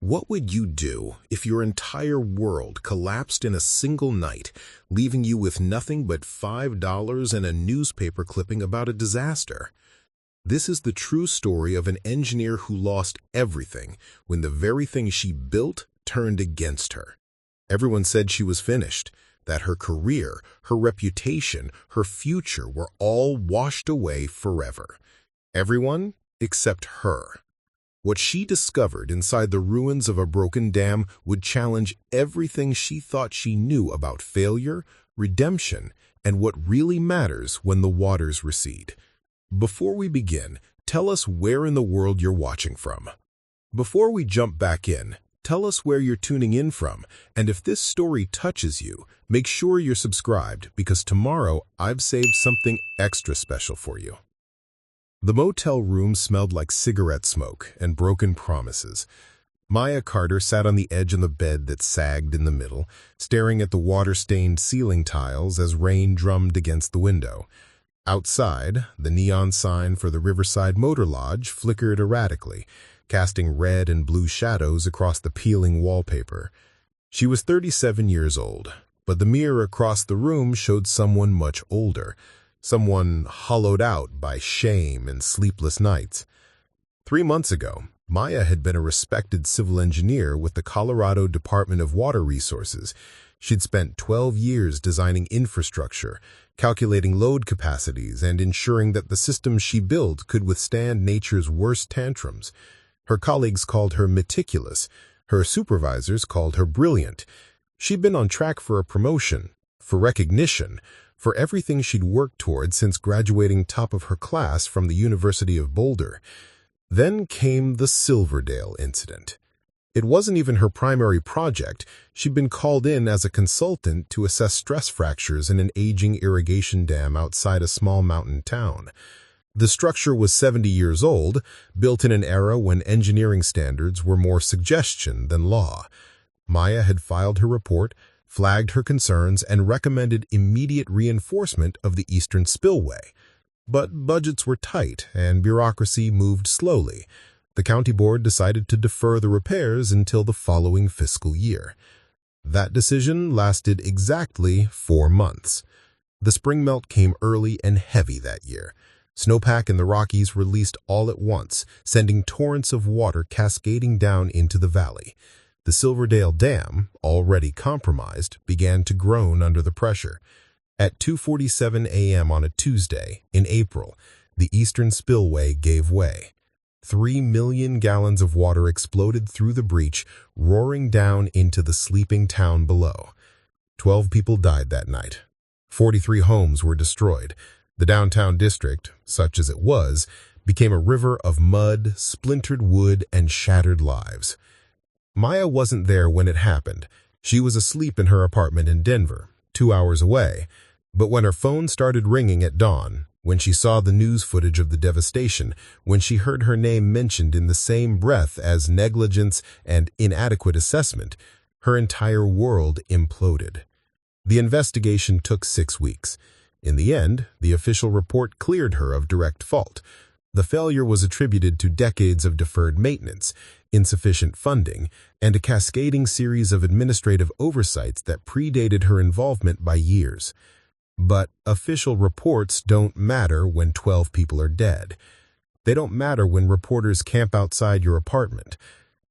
What would you do if your entire world collapsed in a single night, leaving you with nothing but $5 and a newspaper clipping about a disaster? This is the true story of an engineer who lost everything when the very thing she built turned against her. Everyone said she was finished, that her career, her reputation, her future were all washed away forever. Everyone except her. What she discovered inside the ruins of a broken dam would challenge everything she thought she knew about failure, redemption, and what really matters when the waters recede. Before we begin, tell us where in the world you're watching from. Before we jump back in, tell us where you're tuning in from, and if this story touches you, make sure you're subscribed because tomorrow I've saved something extra special for you. The motel room smelled like cigarette smoke and broken promises. Maya Carter sat on the edge of the bed that sagged in the middle, staring at the water-stained ceiling tiles as rain drummed against the window. Outside, the neon sign for the Riverside Motor Lodge flickered erratically, casting red and blue shadows across the peeling wallpaper. She was 37 years old, but the mirror across the room showed someone much older. Someone hollowed out by shame and sleepless nights. 3 months ago, Maya had been a respected civil engineer with the Colorado Department of Water Resources. She'd spent 12 years designing infrastructure, calculating load capacities, and ensuring that the systems she built could withstand nature's worst tantrums. Her colleagues called her meticulous. Her supervisors called her brilliant. She'd been on track for a promotion, for recognition, for everything she'd worked toward since graduating top of her class from the University of Boulder. Then came the Silverdale incident. It wasn't even her primary project. She'd been called in as a consultant to assess stress fractures in an aging irrigation dam outside a small mountain town. The structure was 70 years old, built in an era when engineering standards were more suggestion than law. Maya had filed her report, flagged her concerns, and recommended immediate reinforcement of the eastern spillway. But budgets were tight and bureaucracy moved slowly. The county board decided to defer the repairs until the following fiscal year. That decision lasted exactly 4 months. The spring melt came early and heavy that year. Snowpack in the Rockies released all at once, sending torrents of water cascading down into the valley. The Silverdale Dam, already compromised, began to groan under the pressure. At 2:47 a.m. on a Tuesday, in April, the eastern spillway gave way. 3 million gallons of water exploded through the breach, roaring down into the sleeping town below. 12 people died that night. 43 homes were destroyed. The downtown district, such as it was, became a river of mud, splintered wood, and shattered lives. Maya wasn't there when it happened. She was asleep in her apartment in Denver, 2 hours away. But when her phone started ringing at dawn, when she saw the news footage of the devastation, when she heard her name mentioned in the same breath as negligence and inadequate assessment, her entire world imploded. The investigation took 6 weeks. In the end, the official report cleared her of direct fault. The failure was attributed to decades of deferred maintenance, insufficient funding, and a cascading series of administrative oversights that predated her involvement by years. But official reports don't matter when 12 people are dead. They don't matter when reporters camp outside your apartment.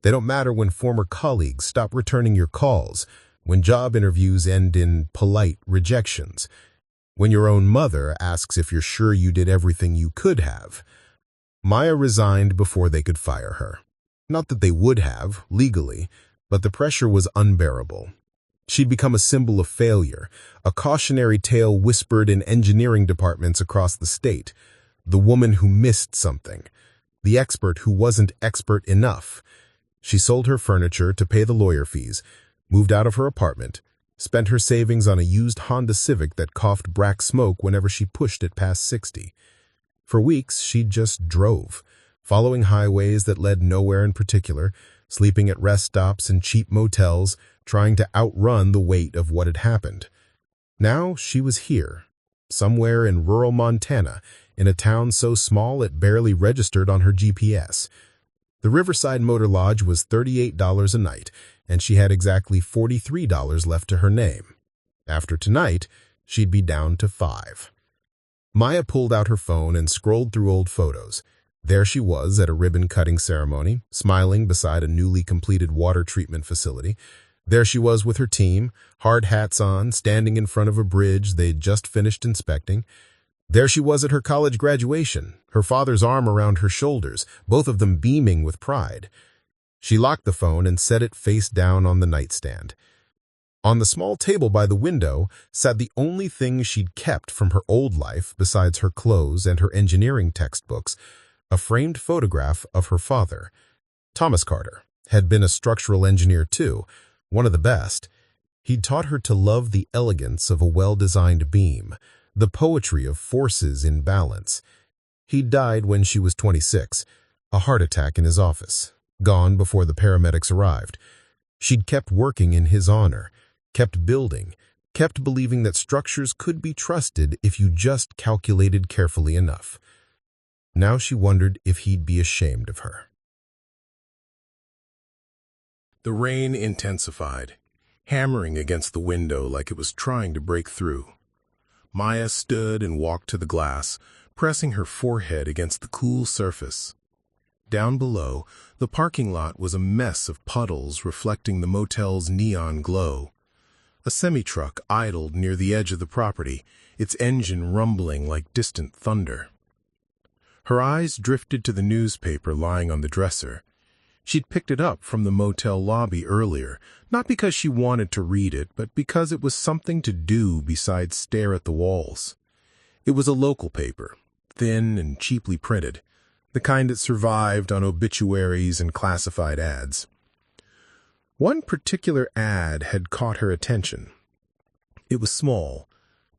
They don't matter when former colleagues stop returning your calls, when job interviews end in polite rejections, when your own mother asks if you're sure you did everything you could have. Maya resigned before they could fire her. Not that they would have, legally, but the pressure was unbearable. She'd become a symbol of failure, a cautionary tale whispered in engineering departments across the state. The woman who missed something. The expert who wasn't expert enough. She sold her furniture to pay the lawyer fees, moved out of her apartment, spent her savings on a used Honda Civic that coughed black smoke whenever she pushed it past 60. For weeks, she just drove, following highways that led nowhere in particular, sleeping at rest stops and cheap motels, trying to outrun the weight of what had happened. Now she was here, somewhere in rural Montana, in a town so small it barely registered on her GPS. The Riverside Motor Lodge was $38 a night, and she had exactly $43 left to her name. After tonight, she'd be down to $5. Maya pulled out her phone and scrolled through old photos. There she was at a ribbon-cutting ceremony, smiling beside a newly completed water treatment facility. There she was with her team, hard hats on, standing in front of a bridge they'd just finished inspecting. There she was at her college graduation, her father's arm around her shoulders, both of them beaming with pride. She locked the phone and set it face down on the nightstand. On the small table by the window sat the only thing she'd kept from her old life besides her clothes and her engineering textbooks, a framed photograph of her father. Thomas Carter had been a structural engineer too, one of the best. He'd taught her to love the elegance of a well-designed beam, the poetry of forces in balance. He died when she was 26, a heart attack in his office, gone before the paramedics arrived. She'd kept working in his honor, kept building, kept believing that structures could be trusted if you just calculated carefully enough. Now she wondered if he'd be ashamed of her. The rain intensified, hammering against the window like it was trying to break through. Maya stood and walked to the glass, pressing her forehead against the cool surface. Down below, the parking lot was a mess of puddles reflecting the motel's neon glow. A semi-truck idled near the edge of the property, its engine rumbling like distant thunder. Her eyes drifted to the newspaper lying on the dresser. She'd picked it up from the motel lobby earlier, not because she wanted to read it, but because it was something to do besides stare at the walls. It was a local paper, thin and cheaply printed, the kind that survived on obituaries and classified ads. One particular ad had caught her attention. It was small,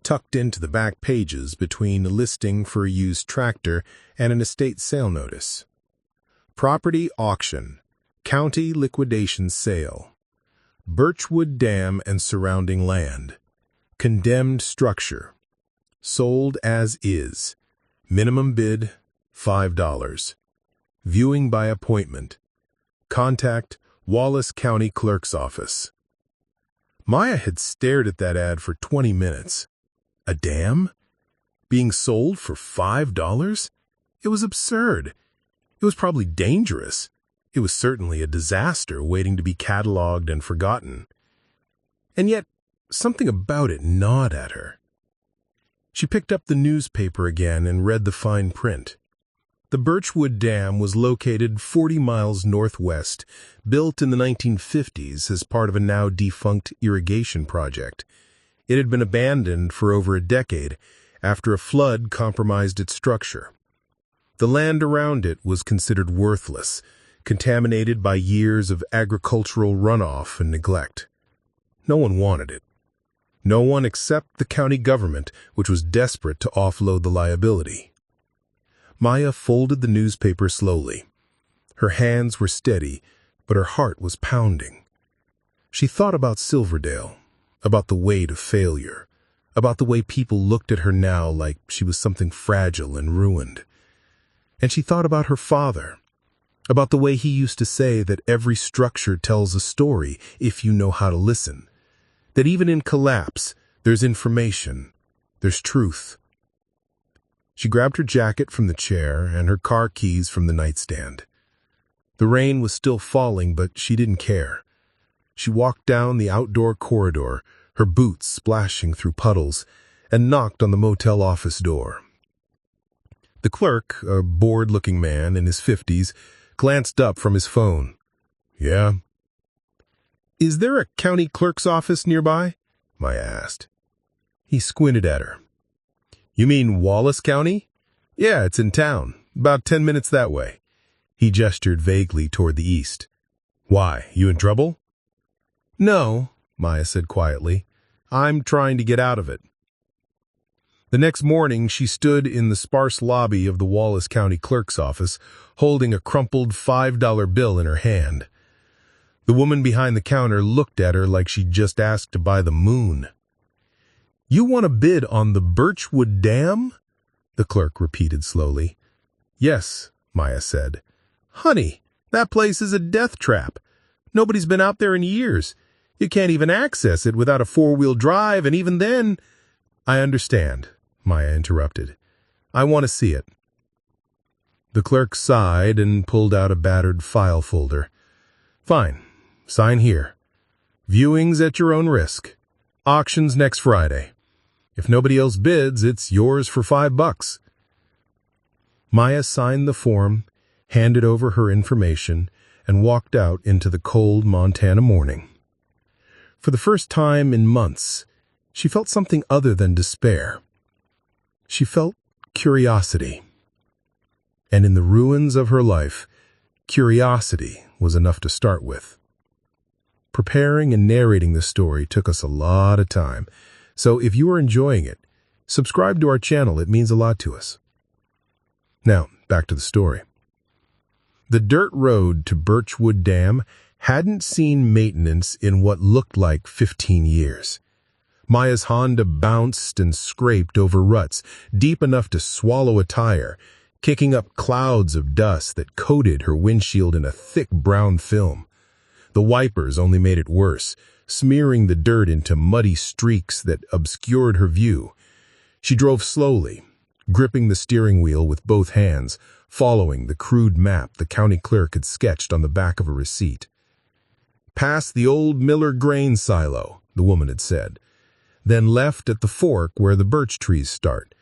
tucked into the back pages between a listing for a used tractor and an estate sale notice. Property auction, county liquidation sale. Birchwood Dam and surrounding land. Condemned structure. Sold as is. Minimum bid, $5. Viewing by appointment. Contact Wallace County Clerk's Office. Maya had stared at that ad for 20 minutes. A dam? Being sold for $5? It was absurd. It was probably dangerous. It was certainly a disaster waiting to be cataloged and forgotten. And yet, something about it gnawed at her. She picked up the newspaper again and read the fine print. The Birchwood Dam was located 40 miles northwest, built in the 1950s as part of a now-defunct irrigation project. It had been abandoned for over a decade after a flood compromised its structure. The land around it was considered worthless, contaminated by years of agricultural runoff and neglect. No one wanted it. No one except the county government, which was desperate to offload the liability. Maya folded the newspaper slowly. Her hands were steady, but her heart was pounding. She thought about Silverdale, about the weight of failure, about the way people looked at her now like she was something fragile and ruined. And she thought about her father, about the way he used to say that every structure tells a story if you know how to listen, that even in collapse, there's information, there's truth. She grabbed her jacket from the chair and her car keys from the nightstand. The rain was still falling, but she didn't care. She walked down the outdoor corridor, her boots splashing through puddles, and knocked on the motel office door. The clerk, a bored-looking man in his 50s, glanced up from his phone. "Yeah?" "Is there a county clerk's office nearby?" Maya asked. He squinted at her. "You mean Wallace County?" "Yeah, it's in town. About 10 minutes that way." He gestured vaguely toward the east. "Why, you in trouble?" "No," Maya said quietly. "I'm trying to get out of it." The next morning, she stood in the sparse lobby of the Wallace County Clerk's office, holding a crumpled $5 bill in her hand. The woman behind the counter looked at her like she'd just asked to buy the moon. "You want to bid on the Birchwood Dam?" the clerk repeated slowly. "Yes," Maya said. "Honey, That place is a death trap. Nobody's been out there in years. You can't even access it without a four-wheel drive, and even then—" "I understand," Maya interrupted. "I want to see it." The clerk sighed and pulled out a battered file folder. "Fine. Sign here. Viewings at your own risk. Auctions next Friday. If nobody else bids, it's yours for $5. Maya signed the form, handed over her information, and walked out into the cold Montana morning. For the first time in months, she felt something other than despair. She felt curiosity. And in the ruins of her life, curiosity was enough to start with. Preparing and narrating this story took us a lot of time, so if you are enjoying it, subscribe to our channel. It means a lot to us. Now, back to the story. The dirt road to Birchwood Dam hadn't seen maintenance in what looked like 15 years. Maya's Honda bounced and scraped over ruts deep enough to swallow a tire, kicking up clouds of dust that coated her windshield in a thick brown film. The wipers only made it worse, smearing the dirt into muddy streaks that obscured her view. She drove slowly, gripping the steering wheel with both hands, following the crude map the county clerk had sketched on the back of a receipt. "Past the old Miller grain silo," the woman had said. "Then left at the fork where the birch trees start.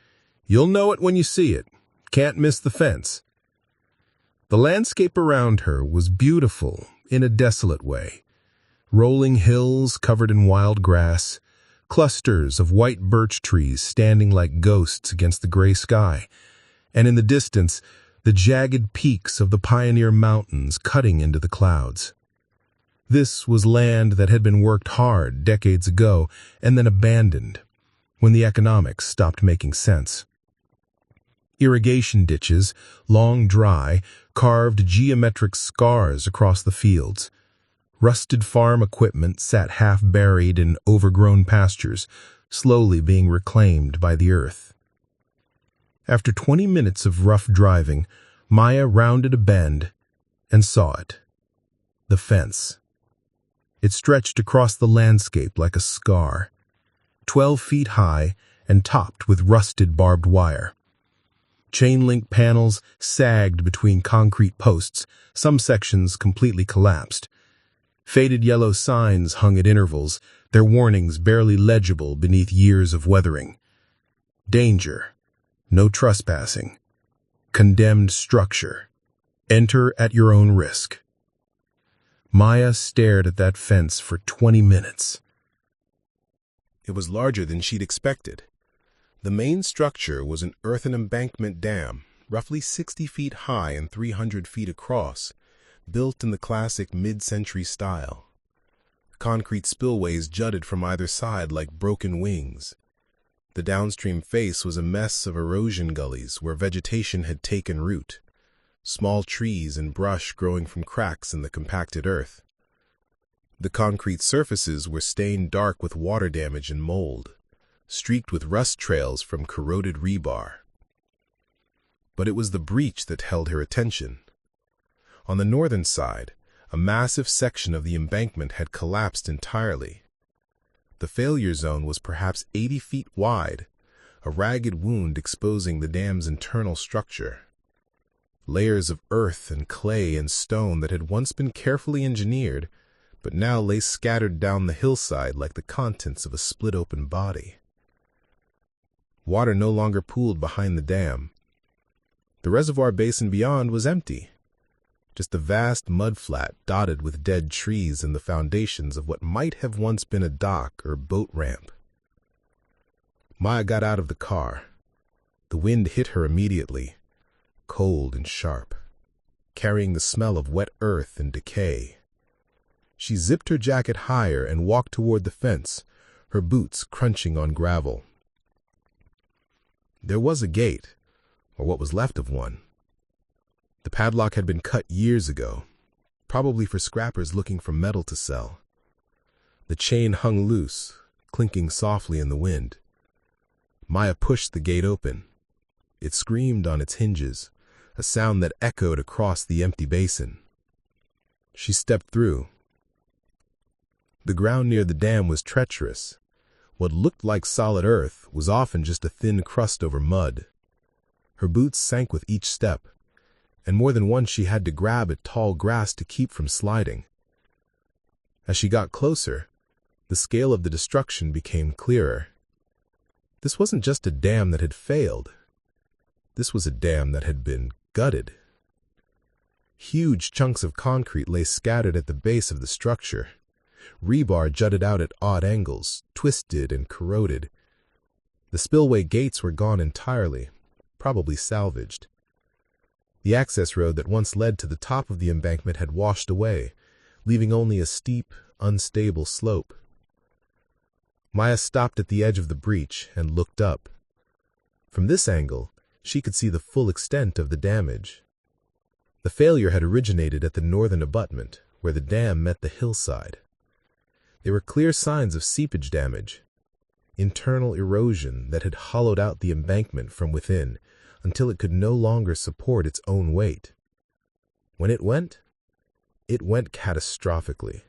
You'll know it when you see it. Can't miss the fence." The landscape around her was beautiful in a desolate way. Rolling hills covered in wild grass, clusters of white birch trees standing like ghosts against the gray sky, and in the distance, the jagged peaks of the Pioneer Mountains cutting into the clouds. This was land that had been worked hard decades ago and then abandoned when the economics stopped making sense. Irrigation ditches, long dry, carved geometric scars across the fields. Rusted farm equipment sat half-buried in overgrown pastures, slowly being reclaimed by the earth. After 20 minutes of rough driving, Maya rounded a bend and saw it. The fence. It stretched across the landscape like a scar, 12 feet high and topped with rusted barbed wire. Chain-link panels sagged between concrete posts, some sections completely collapsed. Faded yellow signs hung at intervals, their warnings barely legible beneath years of weathering. Danger. No trespassing. Condemned structure. Enter at your own risk. Maya stared at that fence for 20 minutes. It was larger than she'd expected. The main structure was an earthen embankment dam, roughly 60 feet high and 300 feet across, built in the classic mid-century style. Concrete spillways jutted from either side like broken wings. The downstream face was a mess of erosion gullies where vegetation had taken root, small trees and brush growing from cracks in the compacted earth. The concrete surfaces were stained dark with water damage and mold, streaked with rust trails from corroded rebar. But it was the breach that held her attention. On the northern side, a massive section of the embankment had collapsed entirely. The failure zone was perhaps 80 feet wide, a ragged wound exposing the dam's internal structure. Layers of earth and clay and stone that had once been carefully engineered, but now lay scattered down the hillside like the contents of a split-open body. Water no longer pooled behind the dam. The reservoir basin beyond was empty, just a vast mudflat dotted with dead trees and the foundations of what might have once been a dock or boat ramp. Maya got out of the car. The wind hit her immediately, cold and sharp, carrying the smell of wet earth and decay. She zipped her jacket higher and walked toward the fence, her boots crunching on gravel. There was a gate, or what was left of one. The padlock had been cut years ago, probably for scrappers looking for metal to sell. The chain hung loose, clinking softly in the wind. Maya pushed the gate open. It screamed on its hinges, a sound that echoed across the empty basin. She stepped through. The ground near the dam was treacherous. What looked like solid earth was often just a thin crust over mud. Her boots sank with each step, and more than once she had to grab at tall grass to keep from sliding. As she got closer, the scale of the destruction became clearer. This wasn't just a dam that had failed. This was a dam that had been gutted. Huge chunks of concrete lay scattered at the base of the structure. Rebar jutted out at odd angles, twisted and corroded. The spillway gates were gone entirely, probably salvaged. The access road that once led to the top of the embankment had washed away, leaving only a steep, unstable slope. Maya stopped at the edge of the breach and looked up. From this angle, she could see the full extent of the damage. The failure had originated at the northern abutment, where the dam met the hillside. There were clear signs of seepage damage, internal erosion that had hollowed out the embankment from within until it could no longer support its own weight. When it went catastrophically.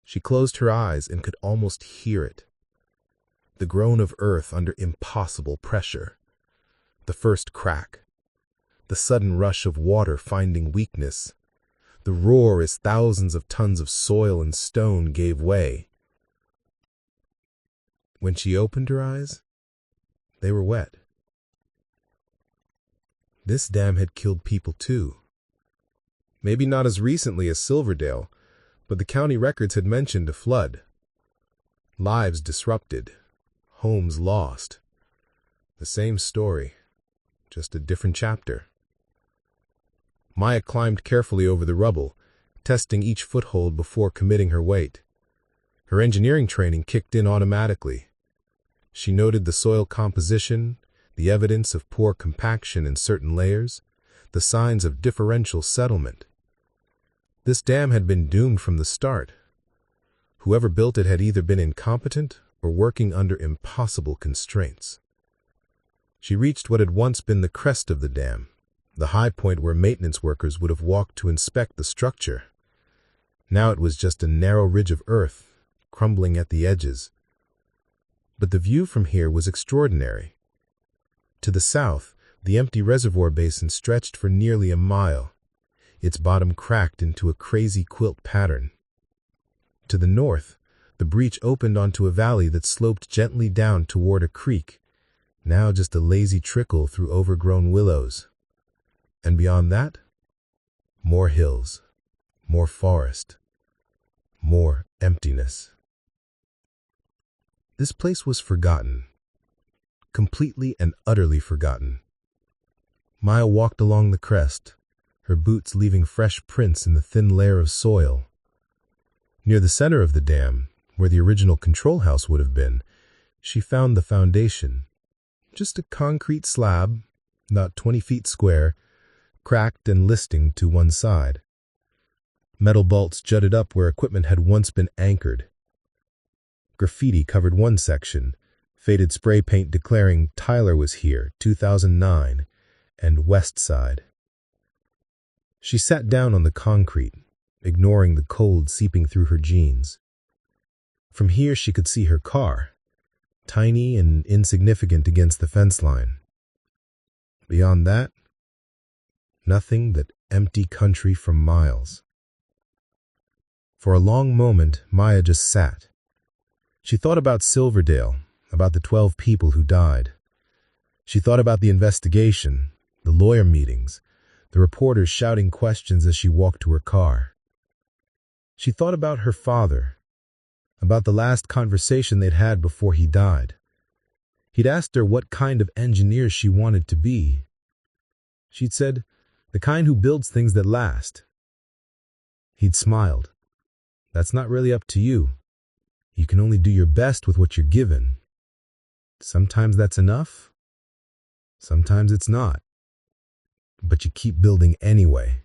She closed her eyes and could almost hear it. The groan of earth under impossible pressure. The first crack. The sudden rush of water finding weakness. The roar as thousands of tons of soil and stone gave way. When she opened her eyes, they were wet. This dam had killed people too. Maybe not as recently as Silverdale, but the county records had mentioned a flood. Lives disrupted, homes lost. The same story, just a different chapter. Maya climbed carefully over the rubble, testing each foothold before committing her weight. Her engineering training kicked in automatically. She noted the soil composition, the evidence of poor compaction in certain layers, the signs of differential settlement. This dam had been doomed from the start. Whoever built it had either been incompetent or working under impossible constraints. She reached what had once been the crest of the dam, the high point where maintenance workers would have walked to inspect the structure. Now it was just a narrow ridge of earth, crumbling at the edges. But the view from here was extraordinary. To the south, the empty reservoir basin stretched for nearly a mile, its bottom cracked into a crazy quilt pattern. To the north, the breach opened onto a valley that sloped gently down toward a creek, now just a lazy trickle through overgrown willows. And beyond that, more hills, more forest, more emptiness. This place was forgotten, completely and utterly forgotten. Maya walked along the crest, her boots leaving fresh prints in the thin layer of soil. Near the center of the dam, where the original control house would have been, she found the foundation. Just a concrete slab, about 20 feet square, cracked and listing to one side. Metal bolts jutted up where equipment had once been anchored. Graffiti covered one section, faded spray paint declaring Tyler was here, 2009, and West Side. She sat down on the concrete, ignoring the cold seeping through her jeans. From here she could see her car, tiny and insignificant against the fence line. Beyond that, nothing but empty country for miles. For a long moment, Maya just sat. She thought about Silverdale, about the 12 people who died. She thought about the investigation, the lawyer meetings, the reporters shouting questions as she walked to her car. She thought about her father, about the last conversation they'd had before he died. He'd asked her what kind of engineer she wanted to be. She'd said, the kind who builds things that last. He'd smiled. That's not really up to you. You can only do your best with what you're given. Sometimes that's enough. Sometimes it's not. But you keep building anyway.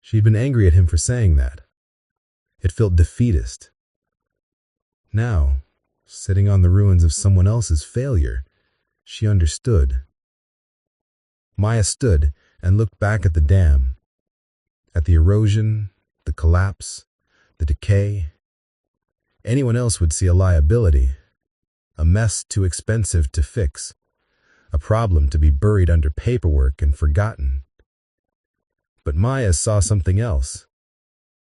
She'd been angry at him for saying that. It felt defeatist. Now, sitting on the ruins of someone else's failure, she understood. Maya stood and looked back at the dam. At the erosion, the collapse, the decay, anyone else would see a liability, a mess too expensive to fix, a problem to be buried under paperwork and forgotten. But Maya saw something else.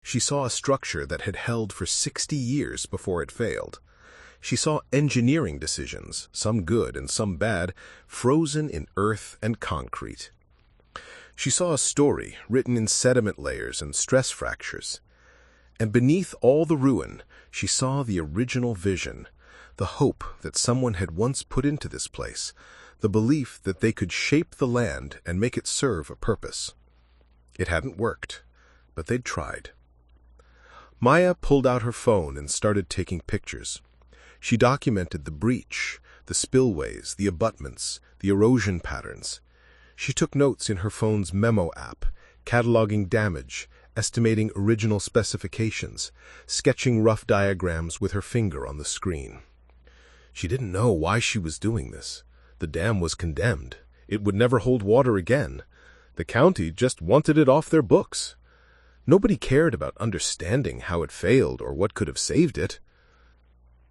She saw a structure that had held for 60 years before it failed. She saw engineering decisions, some good and some bad, frozen in earth and concrete. She saw a story written in sediment layers and stress fractures. And beneath all the ruin, she saw the original vision, the hope that someone had once put into this place, the belief that they could shape the land and make it serve a purpose. It hadn't worked, but they'd tried. Maya pulled out her phone and started taking pictures. She documented the breach, the spillways, the abutments, the erosion patterns. She took notes in her phone's memo app, cataloging damage, estimating original specifications, sketching rough diagrams with her finger on the screen. She didn't know why she was doing this. The dam was condemned. It would never hold water again. The county just wanted it off their books. Nobody cared about understanding how it failed or what could have saved it.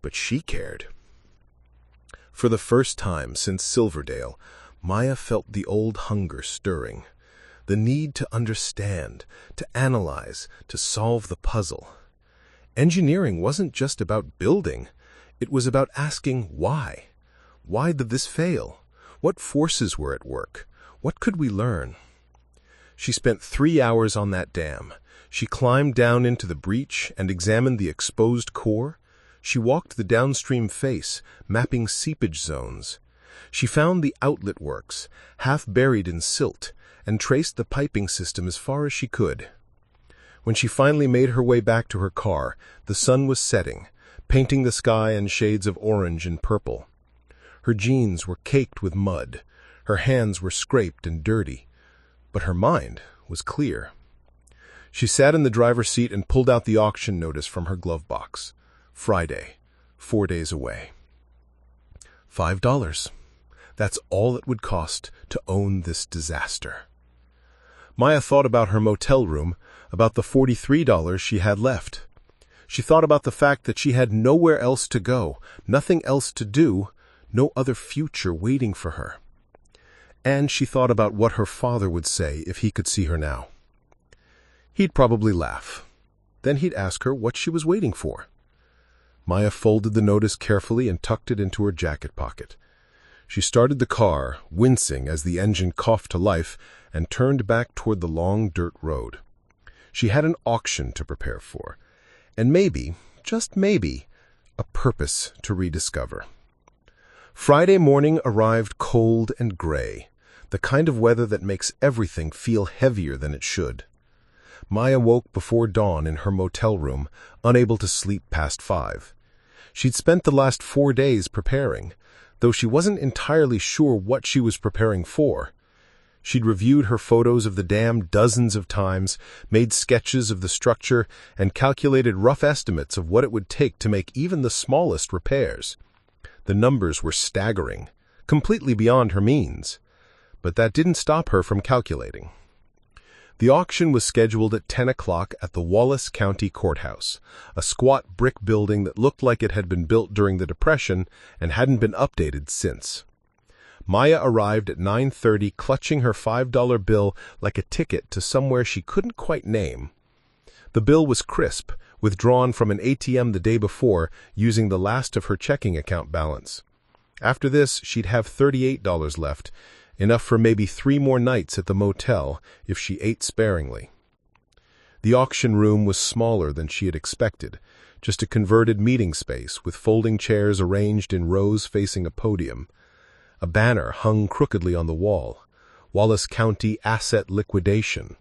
But she cared. For the first time since Silverdale, Maya felt the old hunger stirring. The need to understand, to analyze, to solve the puzzle. Engineering wasn't just about building. It was about asking why. Why did this fail? What forces were at work? What could we learn? She spent 3 hours on that dam. She climbed down into the breach and examined the exposed core. She walked the downstream face, mapping seepage zones. She found the outlet works, half buried in silt, and traced the piping system as far as she could. When she finally made her way back to her car, the sun was setting, painting the sky in shades of orange and purple. Her jeans were caked with mud. Her hands were scraped and dirty. But her mind was clear. She sat in the driver's seat and pulled out the auction notice from her glove box. Friday, 4 days away. $5. That's all it would cost to own this disaster. Maya thought about her motel room, about the $43 she had left. She thought about the fact that she had nowhere else to go, nothing else to do, no other future waiting for her. And she thought about what her father would say if he could see her now. He'd probably laugh. Then he'd ask her what she was waiting for. Maya folded the notice carefully and tucked it into her jacket pocket. She started the car, wincing as the engine coughed to life, and turned back toward the long dirt road. She had an auction to prepare for, and maybe, just maybe, a purpose to rediscover. Friday morning arrived cold and gray, the kind of weather that makes everything feel heavier than it should. Maya woke before dawn in her motel room, unable to sleep past 5. She'd spent the last 4 days preparing, though she wasn't entirely sure what she was preparing for. She'd reviewed her photos of the dam dozens of times, made sketches of the structure, and calculated rough estimates of what it would take to make even the smallest repairs. The numbers were staggering, completely beyond her means. But that didn't stop her from calculating. The auction was scheduled at 10 o'clock at the Wallace County Courthouse, a squat brick building that looked like it had been built during the Depression and hadn't been updated since. Maya arrived at 9:30, clutching her $5 bill like a ticket to somewhere she couldn't quite name. The bill was crisp, withdrawn from an ATM the day before, using the last of her checking account balance. After this, she'd have $38 left, enough for maybe 3 more nights at the motel if she ate sparingly. The auction room was smaller than she had expected, just a converted meeting space with folding chairs arranged in rows facing a podium. A banner hung crookedly on the wall, Wallace County Asset Liquidation.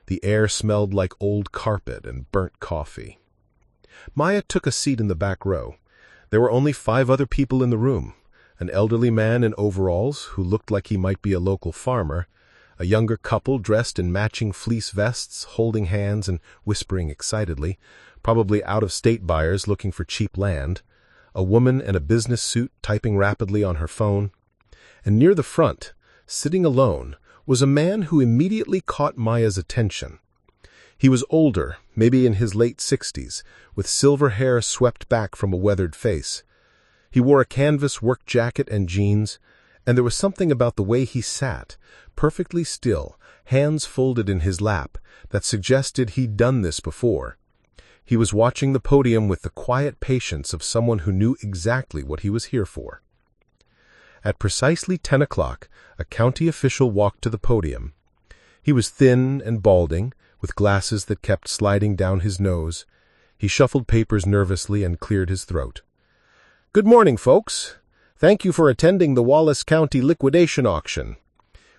The air smelled like old carpet and burnt coffee. Maya took a seat in the back row. There were only 5 other people in the room. An elderly man in overalls who looked like he might be a local farmer, a younger couple dressed in matching fleece vests, holding hands and whispering excitedly, probably out-of-state buyers looking for cheap land, a woman in a business suit typing rapidly on her phone, and near the front, sitting alone, was a man who immediately caught Maya's attention. He was older, maybe in his late 60s, with silver hair swept back from a weathered face. He wore a canvas work jacket and jeans, and there was something about the way he sat, perfectly still, hands folded in his lap, that suggested he'd done this before. He was watching the podium with the quiet patience of someone who knew exactly what he was here for. At precisely 10 o'clock, a county official walked to the podium. He was thin and balding, with glasses that kept sliding down his nose. He shuffled papers nervously and cleared his throat. "Good morning, folks. Thank you for attending the Wallace County liquidation auction.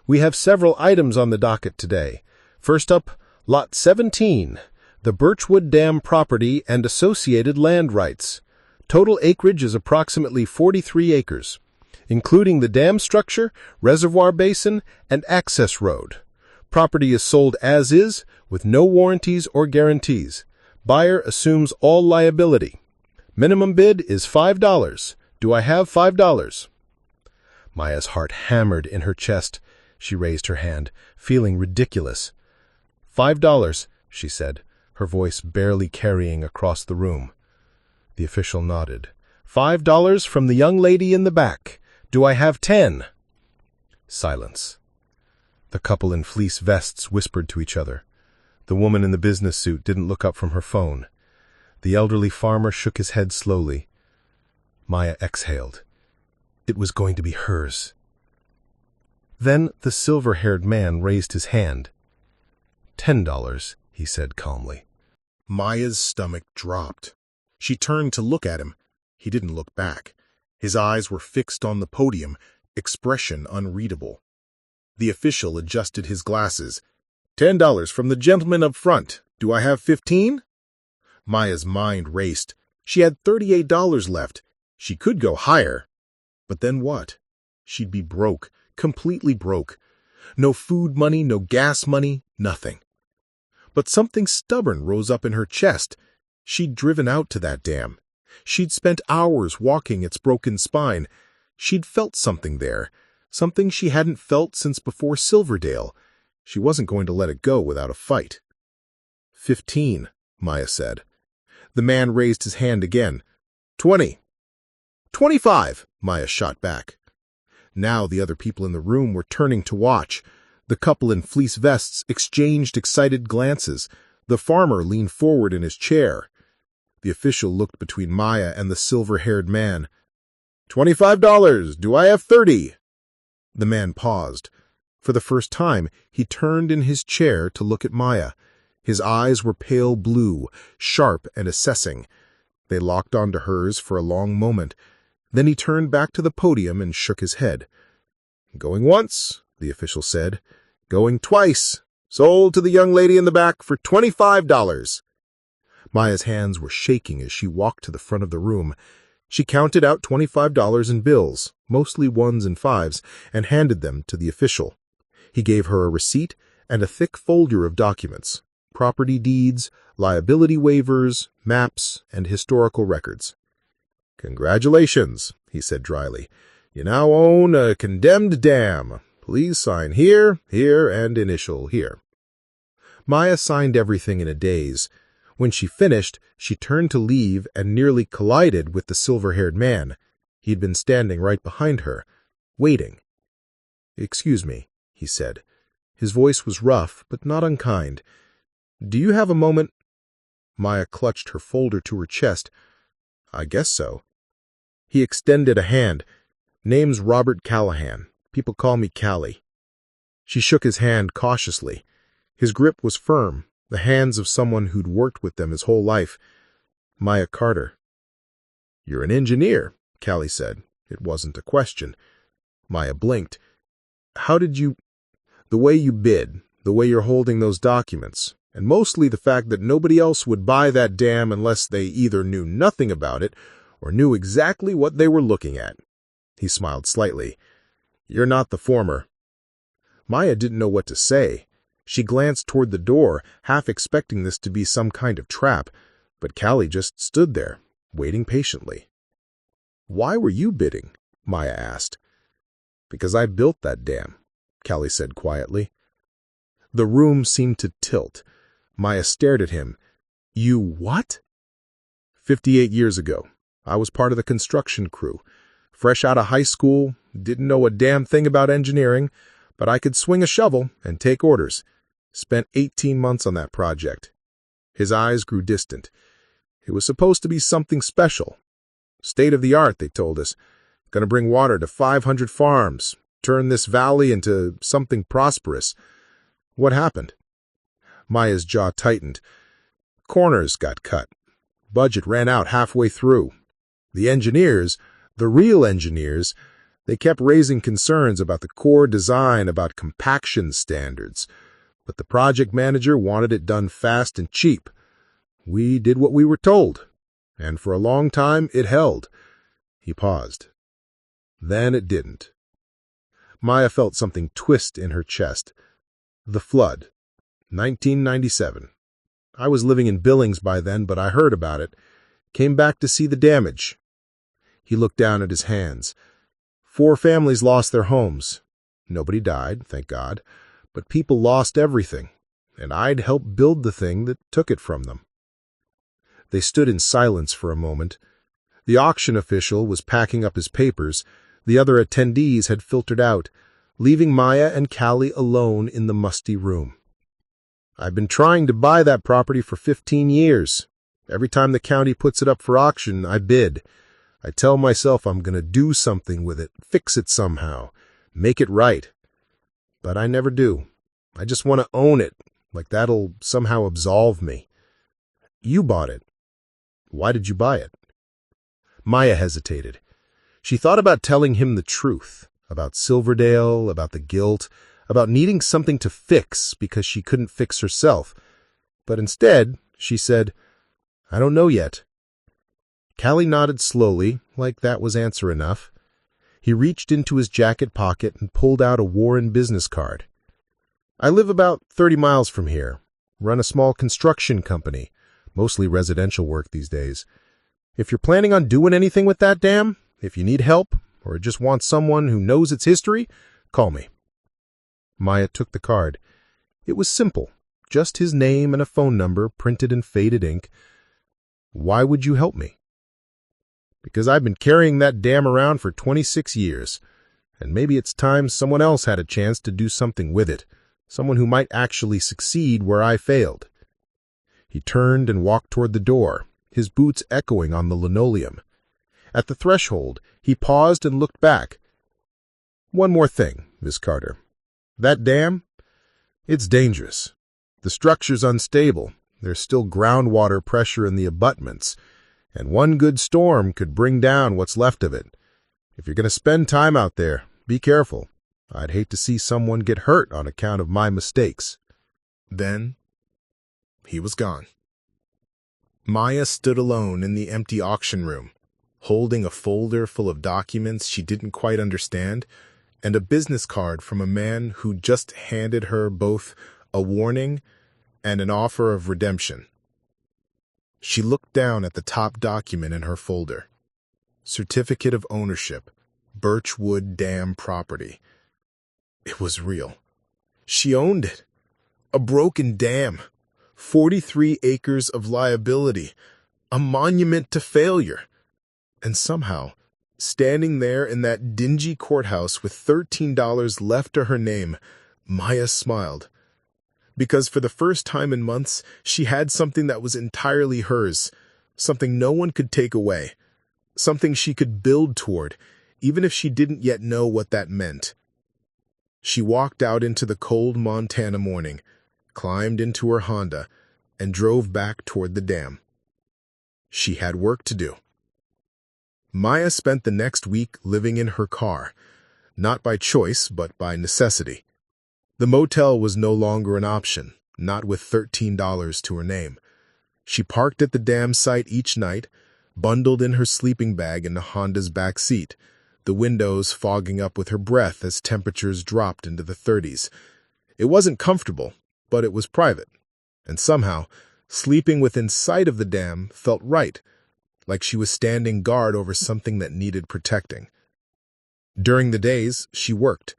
We have several items on the docket today. First up, Lot 17, the Birchwood Dam property and associated land rights. Total acreage is approximately 43 acres, including the dam structure, reservoir basin, and access road. Property is sold as is, with no warranties or guarantees. Buyer assumes all liability. Minimum bid is $5. Do I have $5? Maya's heart hammered in her chest. She raised her hand, feeling ridiculous. $5, she said, her voice barely carrying across the room. The official nodded. $5 from the young lady in the back. Do I have 10? Silence. The couple in fleece vests whispered to each other. The woman in the business suit didn't look up from her phone. The elderly farmer shook his head slowly. Maya exhaled. It was going to be hers. Then the silver-haired man raised his hand. $10, he said calmly. Maya's stomach dropped. She turned to look at him. He didn't look back. His eyes were fixed on the podium, expression unreadable. The official adjusted his glasses. $10 from the gentleman up front. Do I have 15? Maya's mind raced. She had $38 left. She could go higher. But then what? She'd be broke, completely broke. No food money, no gas money, nothing. But something stubborn rose up in her chest. She'd driven out to that dam. She'd spent hours walking its broken spine. She'd felt something there, something she hadn't felt since before Silverdale. She wasn't going to let it go without a fight. 15, Maya said. The man raised his hand again. 20. 25, Maya shot back. Now the other people in the room were turning to watch. The couple in fleece vests exchanged excited glances. The farmer leaned forward in his chair. The official looked between Maya and the silver-haired man. $25. Do I have 30? The man paused. For the first time, he turned in his chair to look at Maya. His eyes were pale blue, sharp and assessing. They locked onto hers for a long moment. Then he turned back to the podium and shook his head. Going once, the official said. Going twice. Sold to the young lady in the back for $25. Maya's hands were shaking as she walked to the front of the room. She counted out $25 in bills, mostly ones and fives, and handed them to the official. He gave her a receipt and a thick folder of documents, property deeds, liability waivers, maps, and historical records. Congratulations, he said dryly. You now own a condemned dam. Please sign here, here, and initial here. Maya signed everything in a daze. When she finished, she turned to leave and nearly collided with the silver-haired man. He'd been standing right behind her, waiting. Excuse me, he said. His voice was rough, but not unkind. Do you have a moment? Maya clutched her folder to her chest. I guess so. He extended a hand. Name's Robert Callahan. People call me Callie. She shook his hand cautiously. His grip was firm, the hands of someone who'd worked with them his whole life. Maya Carter. You're an engineer, Callie said. It wasn't a question. Maya blinked. How did you... The way you bid, the way you're holding those documents, and mostly the fact that nobody else would buy that dam unless they either knew nothing about it or knew exactly what they were looking at. He smiled slightly. You're not the former. Maya didn't know what to say. She glanced toward the door, half expecting this to be some kind of trap, but Callie just stood there, waiting patiently. Why were you bidding? Maya asked. Because I built that dam, Callie said quietly. The room seemed to tilt. Maya stared at him. You what? 58 years ago, I was part of the construction crew. Fresh out of high school, didn't know a damn thing about engineering, but I could swing a shovel and take orders. Spent 18 months on that project. His eyes grew distant. It was supposed to be something special. State of the art, they told us. Gonna bring water to 500 farms, turn this valley into something prosperous. What happened? Maya's jaw tightened. Corners got cut. Budget ran out halfway through. The engineers, the real engineers, they kept raising concerns about the core design, about compaction standards. But the project manager wanted it done fast and cheap. We did what we were told, and for a long time it held. He paused. Then it didn't. Maya felt something twist in her chest. The flood. 1997. I was living in Billings by then, but I heard about it. Came back to see the damage. He looked down at his hands. 4 families lost their homes. Nobody died, thank God, but people lost everything, and I'd helped build the thing that took it from them. They stood in silence for a moment. The auction official was packing up his papers. The other attendees had filtered out, leaving Maya and Callie alone in the musty room. I've been trying to buy that property for 15 years. Every time the county puts it up for auction, I bid. I tell myself I'm going to do something with it, fix it somehow, make it right. But I never do. I just want to own it, like that'll somehow absolve me. You bought it. Why did you buy it? Maya hesitated. She thought about telling him the truth, about Silverdale, about the guilt, about needing something to fix because she couldn't fix herself. But instead, she said, I don't know yet. Callie nodded slowly, like that was answer enough. He reached into his jacket pocket and pulled out a Warren business card. I live about 30 miles from here, run a small construction company, mostly residential work these days. If you're planning on doing anything with that dam, if you need help, or just want someone who knows its history, call me. Maya took the card. It was simple, just his name and a phone number printed in faded ink. Why would you help me? Because I've been carrying that dam around for 26 years, and maybe it's time someone else had a chance to do something with it, someone who might actually succeed where I failed. He turned and walked toward the door, his boots echoing on the linoleum. At the threshold, he paused and looked back. One more thing, Miss Carter. That dam? It's dangerous. The structure's unstable. There's still groundwater pressure in the abutments, and one good storm could bring down what's left of it. If you're going to spend time out there, be careful. I'd hate to see someone get hurt on account of my mistakes. Then, he was gone. Maya stood alone in the empty auction room, holding a folder full of documents she didn't quite understand, and a business card from a man who just handed her both a warning and an offer of redemption. She looked down at the top document in her folder. Certificate of Ownership, Birchwood Dam Property. It was real. She owned it. A broken dam. 43 acres of liability. A monument to failure. And somehow, standing there in that dingy courthouse with $13 left to her name, Maya smiled. Because for the first time in months, she had something that was entirely hers, something no one could take away, something she could build toward, even if she didn't yet know what that meant. She walked out into the cold Montana morning, climbed into her Honda, and drove back toward the dam. She had work to do. Maya spent the next week living in her car, not by choice, but by necessity. The motel was no longer an option, not with $13 to her name. She parked at the dam site each night, bundled in her sleeping bag in the Honda's back seat, the windows fogging up with her breath as temperatures dropped into the 30s. It wasn't comfortable, but it was private, and somehow, sleeping within sight of the dam felt right, like she was standing guard over something that needed protecting. During the days, she worked.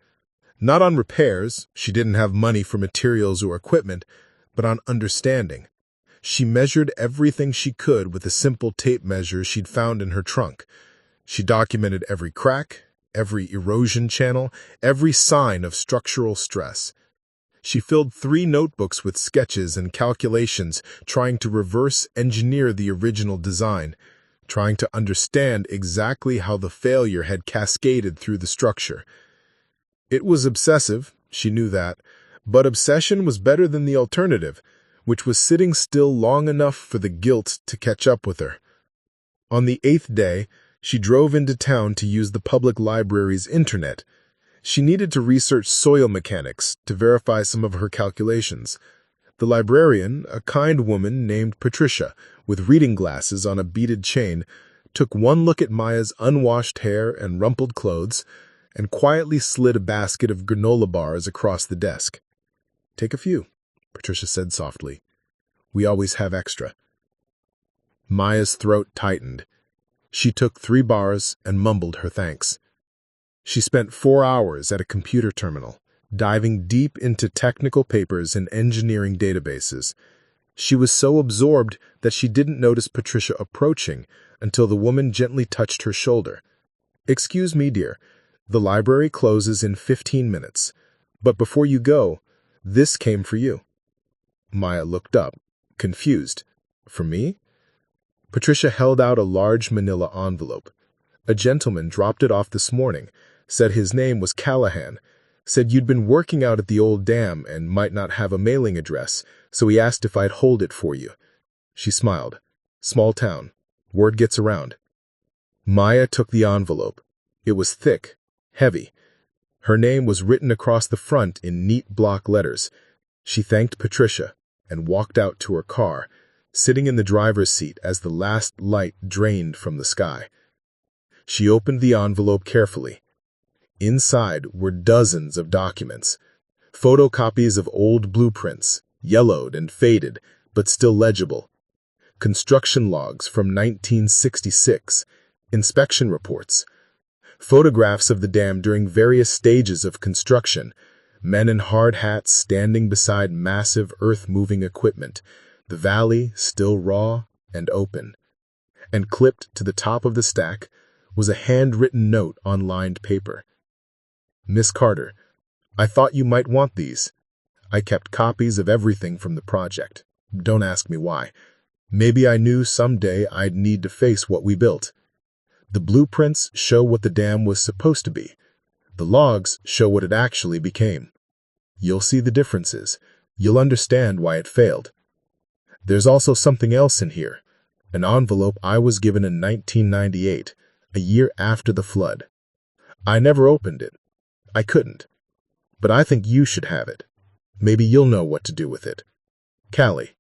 Not on repairs, she didn't have money for materials or equipment, but on understanding. She measured everything she could with the simple tape measures she'd found in her trunk. She documented every crack, every erosion channel, every sign of structural stress. She filled 3 notebooks with sketches and calculations, trying to reverse engineer the original design, trying to understand exactly how the failure had cascaded through the structure. It was obsessive, she knew that, but obsession was better than the alternative, which was sitting still long enough for the guilt to catch up with her. On the 8th day, she drove into town to use the public library's internet. She needed to research soil mechanics to verify some of her calculations. The librarian, a kind woman named Patricia, with reading glasses on a beaded chain, took one look at Maya's unwashed hair and rumpled clothes and quietly slid a basket of granola bars across the desk. "Take a few," Patricia said softly. "We always have extra." Maya's throat tightened. She took 3 bars and mumbled her thanks. She spent 4 hours at a computer terminal, diving deep into technical papers and engineering databases. She was so absorbed that she didn't notice Patricia approaching until the woman gently touched her shoulder. "Excuse me, dear. The library closes in 15 minutes. But before you go, this came for you." Maya looked up, confused. "For me?" Patricia held out a large manila envelope. "A gentleman dropped it off this morning, said his name was Callahan, said you'd been working out at the old dam and might not have a mailing address, so he asked if I'd hold it for you." She smiled. "Small town. Word gets around." Maya took the envelope. It was thick, heavy. Her name was written across the front in neat block letters. She thanked Patricia and walked out to her car, sitting in the driver's seat as the last light drained from the sky. She opened the envelope carefully. Inside were dozens of documents, photocopies of old blueprints, yellowed and faded, but still legible, construction logs from 1966, inspection reports, photographs of the dam during various stages of construction, men in hard hats standing beside massive earth-moving equipment, the valley still raw and open. And clipped to the top of the stack was a handwritten note on lined paper. "Miss Carter, I thought you might want these. I kept copies of everything from the project. Don't ask me why. Maybe I knew someday I'd need to face what we built. The blueprints show what the dam was supposed to be. The logs show what it actually became. You'll see the differences. You'll understand why it failed. There's also something else in here, an envelope I was given in 1998, a year after the flood. I never opened it. I couldn't. But I think you should have it. Maybe you'll know what to do with it. Callie."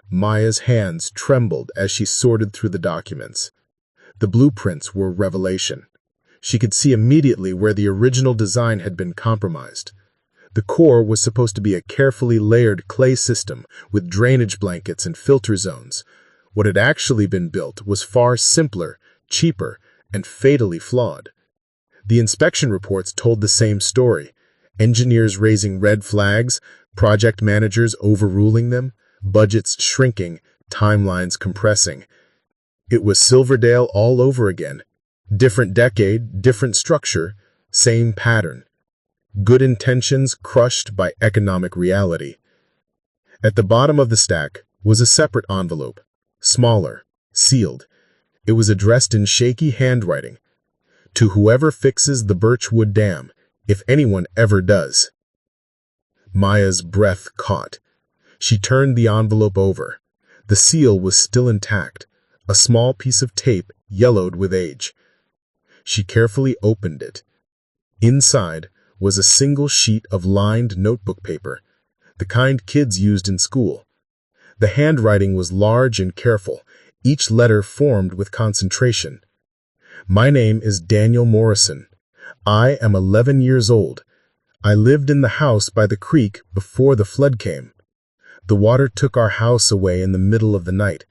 Maya's hands trembled as she sorted through the documents. The blueprints were revelation. She could see immediately where the original design had been compromised. The core was supposed to be a carefully layered clay system with drainage blankets and filter zones. What had actually been built was far simpler, cheaper, and fatally flawed. The inspection reports told the same story. Engineers raising red flags, project managers overruling them, budgets shrinking, timelines compressing. It was Silverdale all over again. Different decade, different structure, same pattern. Good intentions crushed by economic reality. At the bottom of the stack was a separate envelope, smaller, sealed. It was addressed in shaky handwriting. "To whoever fixes the Birchwood Dam, if anyone ever does." Maya's breath caught. She turned the envelope over. The seal was still intact, a small piece of tape yellowed with age. She carefully opened it. Inside was a single sheet of lined notebook paper, the kind kids used in school. The handwriting was large and careful, each letter formed with concentration. "My name is Daniel Morrison. I am 11 years old. I lived in the house by the creek before the flood came. The water took our house away in the middle of the night.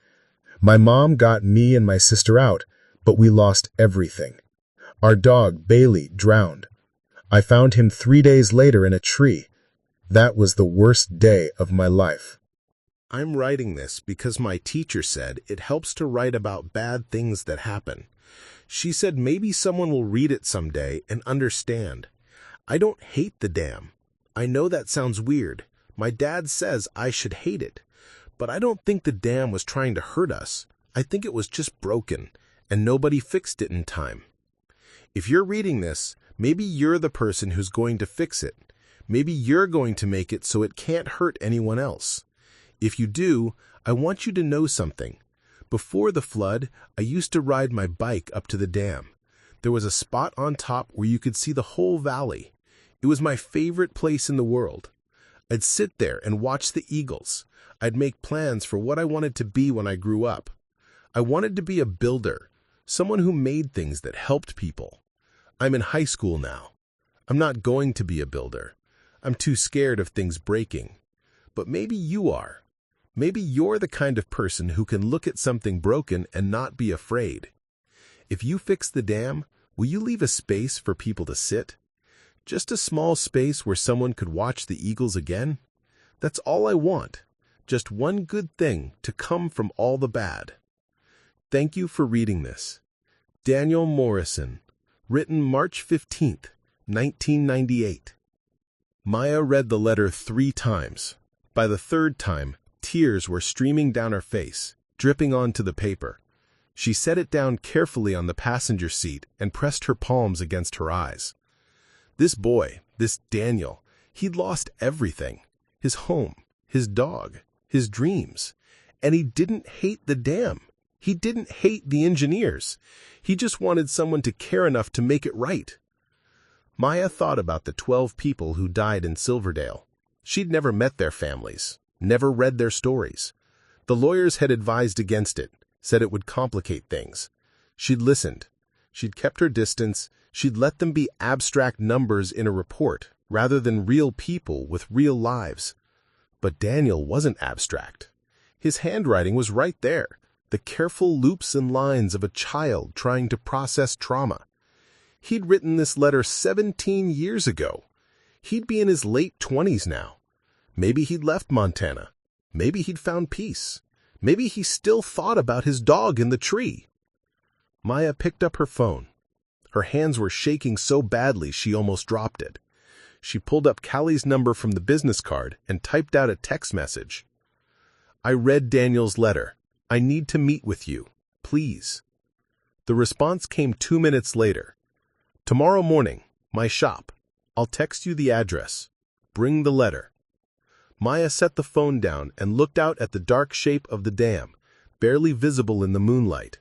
My mom got me and my sister out, but we lost everything. Our dog, Bailey, drowned. I found him 3 days later in a tree. That was the worst day of my life." I'm writing this because my teacher said it helps to write about bad things that happen. She said maybe someone will read it someday and understand. I don't hate the dam. I know that sounds weird. My dad says I should hate it. But I don't think the dam was trying to hurt us. I think it was just broken, and nobody fixed it in time. If you're reading this, maybe you're the person who's going to fix it. Maybe you're going to make it so it can't hurt anyone else. If you do, I want you to know something. Before the flood, I used to ride my bike up to the dam. There was a spot on top where you could see the whole valley. It was my favorite place in the world. I'd sit there and watch the eagles. I'd make plans for what I wanted to be when I grew up. I wanted to be a builder, someone who made things that helped people. I'm in high school now. I'm not going to be a builder. I'm too scared of things breaking. But maybe you are. Maybe you're the kind of person who can look at something broken and not be afraid. If you fix the dam, will you leave a space for people to sit? Just a small space where someone could watch the eagles again? That's all I want. Just one good thing to come from all the bad. Thank you for reading this. Daniel Morrison, written March 15th, 1998. Maya read the letter 3 times. By the 3rd time, tears were streaming down her face, dripping onto the paper. She set it down carefully on the passenger seat and pressed her palms against her eyes. This boy, this Daniel, he'd lost everything. His home, his dog, his dreams. And he didn't hate the dam. He didn't hate the engineers. He just wanted someone to care enough to make it right. Maya thought about the 12 people who died in Silverdale. She'd never met their families, never read their stories. The lawyers had advised against it, said it would complicate things. She'd listened. She'd kept her distance. She'd let them be abstract numbers in a report, rather than real people with real lives. But Daniel wasn't abstract. His handwriting was right there, the careful loops and lines of a child trying to process trauma. He'd written this letter 17 years ago. He'd be in his late 20s now. Maybe he'd left Montana. Maybe he'd found peace. Maybe he still thought about his dog in the tree. Maya picked up her phone. Her hands were shaking so badly she almost dropped it. She pulled up Callie's number from the business card and typed out a text message. I read Daniel's letter. I need to meet with you, please. The response came 2 minutes later. Tomorrow morning, my shop. I'll text you the address. Bring the letter. Maya set the phone down and looked out at the dark shape of the dam, barely visible in the moonlight.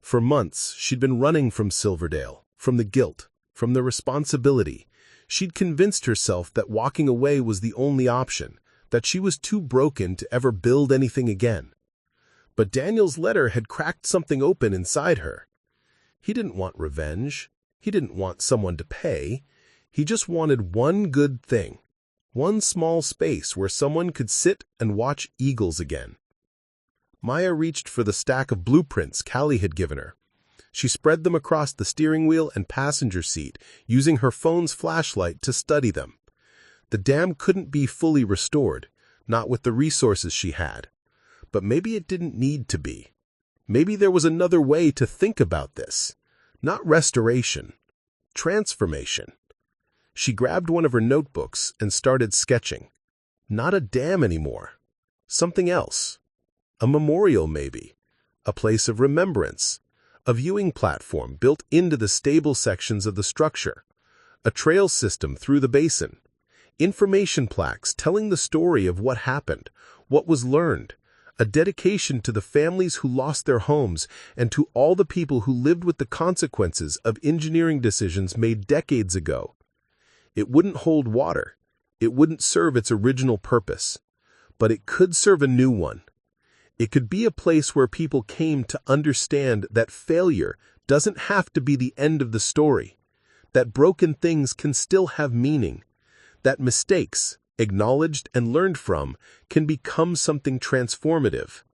For months, she'd been running from Silverdale, from the guilt, from the responsibility. She'd convinced herself that walking away was the only option, that she was too broken to ever build anything again. But Daniel's letter had cracked something open inside her. He didn't want revenge. He didn't want someone to pay. He just wanted one good thing, one small space where someone could sit and watch eagles again. Maya reached for the stack of blueprints Callie had given her. She spread them across the steering wheel and passenger seat, using her phone's flashlight to study them. The dam couldn't be fully restored, not with the resources she had. But maybe it didn't need to be. Maybe there was another way to think about this. Not restoration, transformation. She grabbed one of her notebooks and started sketching. Not a dam anymore. Something else. A memorial, maybe. A place of remembrance. A viewing platform built into the stable sections of the structure. A trail system through the basin. Information plaques telling the story of what happened, what was learned. A dedication to the families who lost their homes and to all the people who lived with the consequences of engineering decisions made decades ago. It wouldn't hold water. It wouldn't serve its original purpose. But it could serve a new one. It could be a place where people came to understand that failure doesn't have to be the end of the story, that broken things can still have meaning, that mistakes, acknowledged and learned from, can become something transformative.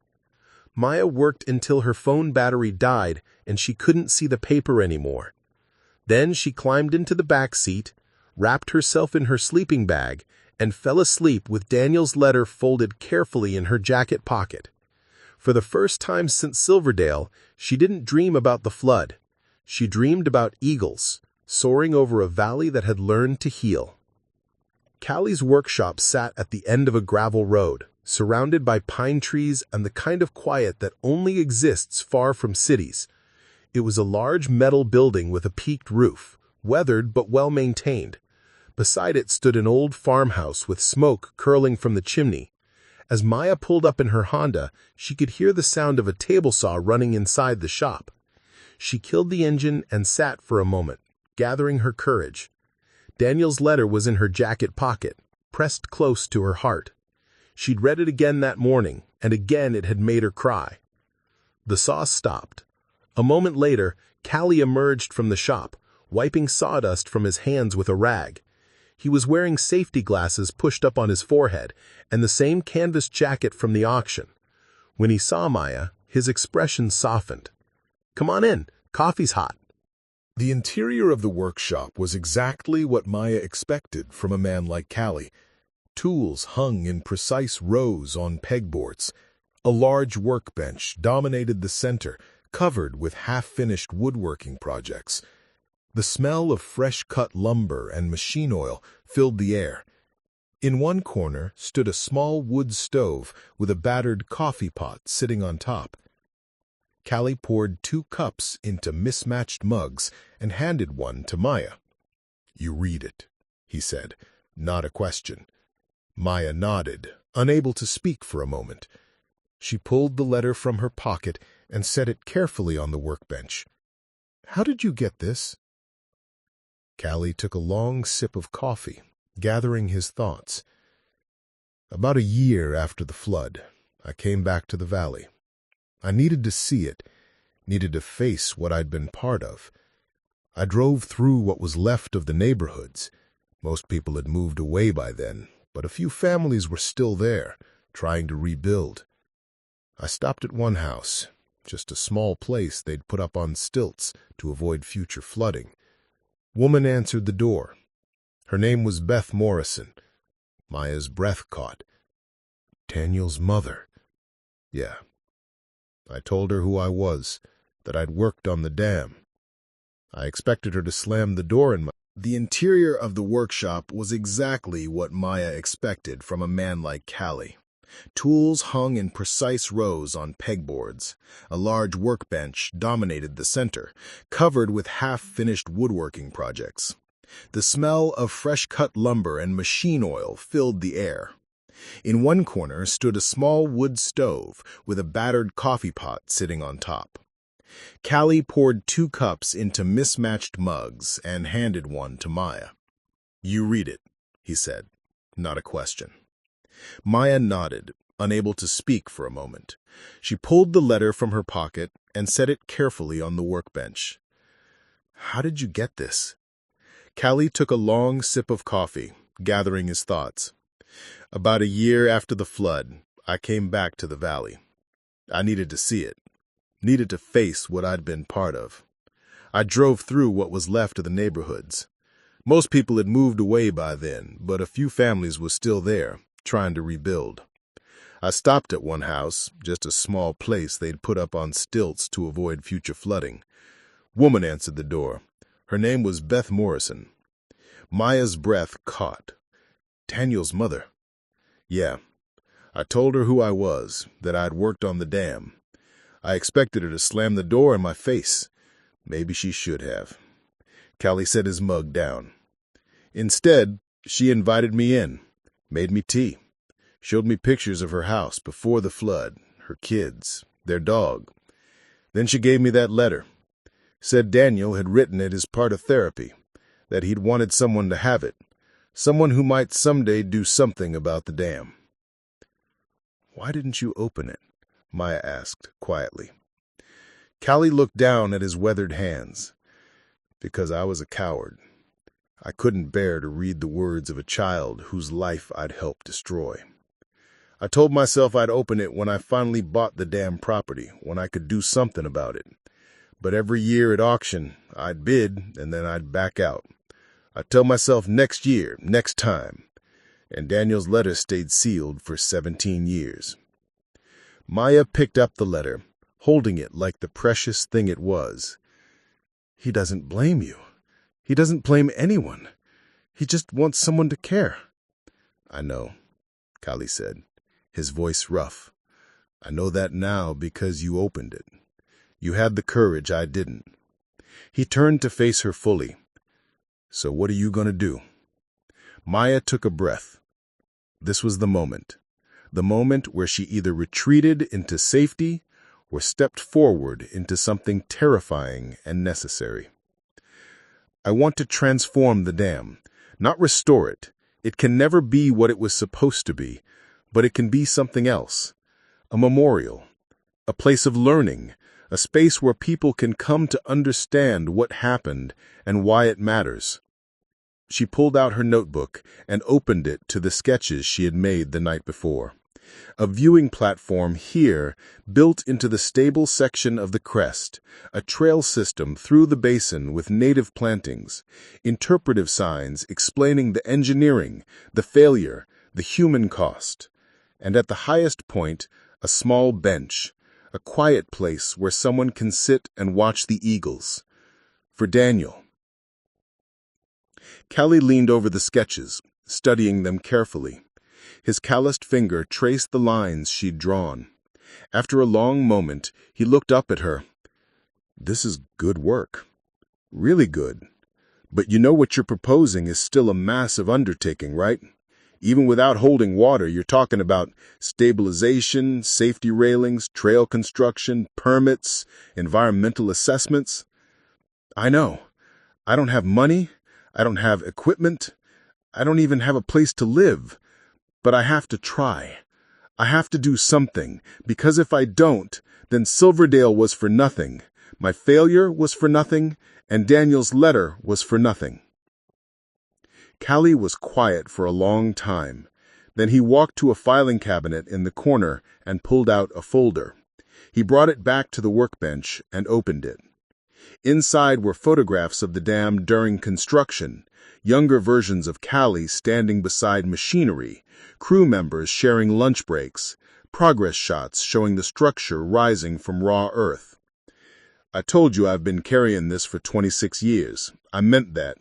Maya worked until her phone battery died and she couldn't see the paper anymore. Then she climbed into the back seat, wrapped herself in her sleeping bag, and fell asleep with Daniel's letter folded carefully in her jacket pocket. For the first time since Silverdale, she didn't dream about the flood. She dreamed about eagles, soaring over a valley that had learned to heal. Callie's workshop sat at the end of a gravel road, surrounded by pine trees and the kind of quiet that only exists far from cities. It was a large metal building with a peaked roof, weathered but well-maintained. Beside it stood an old farmhouse with smoke curling from the chimney. As Maya pulled up in her Honda, she could hear the sound of a table saw running inside the shop. She killed the engine and sat for a moment, gathering her courage. Daniel's letter was in her jacket pocket, pressed close to her heart. She'd read it again that morning, and again it had made her cry. The saw stopped. A moment later, Callie emerged from the shop, wiping sawdust from his hands with a rag. He was wearing safety glasses pushed up on his forehead and the same canvas jacket from the auction. When he saw Maya, his expression softened. "Come on in, coffee's hot." The interior of the workshop was exactly what Maya expected from a man like Callie. Tools hung in precise rows on pegboards. A large workbench dominated the center, covered with half-finished woodworking projects. The smell of fresh-cut lumber and machine oil filled the air. In one corner stood a small wood stove with a battered coffee pot sitting on top. Callie poured 2 cups into mismatched mugs and handed one to Maya. "You read it," he said, not a question. Maya nodded, unable to speak for a moment. She pulled the letter from her pocket and set it carefully on the workbench. "How did you get this?" Callie took a long sip of coffee, gathering his thoughts. "About a year after the flood, I came back to the valley. I needed to see it, needed to face what I'd been part of. I drove through what was left of the neighborhoods. Most people had moved away by then, but a few families were still there, trying to rebuild. I stopped at one house, just a small place they'd put up on stilts to avoid future flooding. Woman answered the door. Her name was Beth Morrison. Maya's breath caught. Daniel's mother. Yeah. I told her who I was, that I'd worked on the dam. I expected her to slam the door in my... The interior of the workshop was exactly what Maya expected from a man like Callie. Tools hung in precise rows on pegboards. A large workbench dominated the center, covered with half-finished woodworking projects. The smell of fresh-cut lumber and machine oil filled the air. In one corner stood a small wood stove with a battered coffee pot sitting on top. Callie poured 2 cups into mismatched mugs and handed one to Maya. "You read it," he said, not a question. Maya nodded, unable to speak for a moment. She pulled the letter from her pocket and set it carefully on the workbench. "How did you get this?" Callie took a long sip of coffee, gathering his thoughts. "About a year after the flood, I came back to the valley. I needed to see it, needed to face what I'd been part of. I drove through what was left of the neighborhoods. Most people had moved away by then, but a few families were still there, trying to rebuild. I stopped at one house, just a small place they'd put up on stilts to avoid future flooding. Woman answered the door. Her name was Beth Morrison. Maya's breath caught. Daniel's mother. Yeah. I told her who I was, that I'd worked on the dam. I expected her to slam the door in my face. Maybe she should have." Callie set his mug down. "Instead, she invited me in, made me tea, showed me pictures of her house before the flood, her kids, their dog. Then she gave me that letter. Said Daniel had written it as part of therapy, that he'd wanted someone to have it, someone who might someday do something about the dam." "Why didn't you open it?" Maya asked quietly. Callie looked down at his weathered hands. "Because I was a coward. I couldn't bear to read the words of a child whose life I'd helped destroy. I told myself I'd open it when I finally bought the damn property, when I could do something about it. But every year at auction, I'd bid and then I'd back out. I'd tell myself next year, next time. and Daniel's letter stayed sealed for 17 years. Maya picked up the letter, holding it like the precious thing it was. He doesn't blame you. He doesn't blame anyone. He just wants someone to care. I know, Callie said, his voice rough. I know that now because you opened it. You had the courage I didn't. He turned to face her fully. So what are you going to do? Maya took a breath. This was the moment where she either retreated into safety or stepped forward into something terrifying and necessary. I want to transform the dam, not restore it. It can never be what it was supposed to be, but it can be something else. A memorial, a place of learning, a space where people can come to understand what happened and why it matters. She pulled out her notebook and opened it to the sketches she had made the night before. A viewing platform here built into the stable section of the crest, a trail system through the basin with native plantings, interpretive signs explaining the engineering, the failure, the human cost, and at the highest point, a small bench, a quiet place where someone can sit and watch the eagles. For Daniel. Callie leaned over the sketches, studying them carefully. His calloused finger traced the lines she'd drawn. After a long moment, he looked up at her. This is good work. Really good. But you know what you're proposing is still a massive undertaking, right? Even without holding water, you're talking about stabilization, safety railings, trail construction, permits, environmental assessments. I know. I don't have money. I don't have equipment. I don't even have a place to live. But I have to try. I have to do something, because if I don't, then Silverdale was for nothing, my failure was for nothing, and Daniel's letter was for nothing. Callie was quiet for a long time. Then he walked to a filing cabinet in the corner and pulled out a folder. He brought it back to the workbench and opened it. Inside were photographs of the dam during construction, younger versions of Callie standing beside machinery, crew members sharing lunch breaks, progress shots showing the structure rising from raw earth. I told you I've been carrying this for 26 years. I meant that.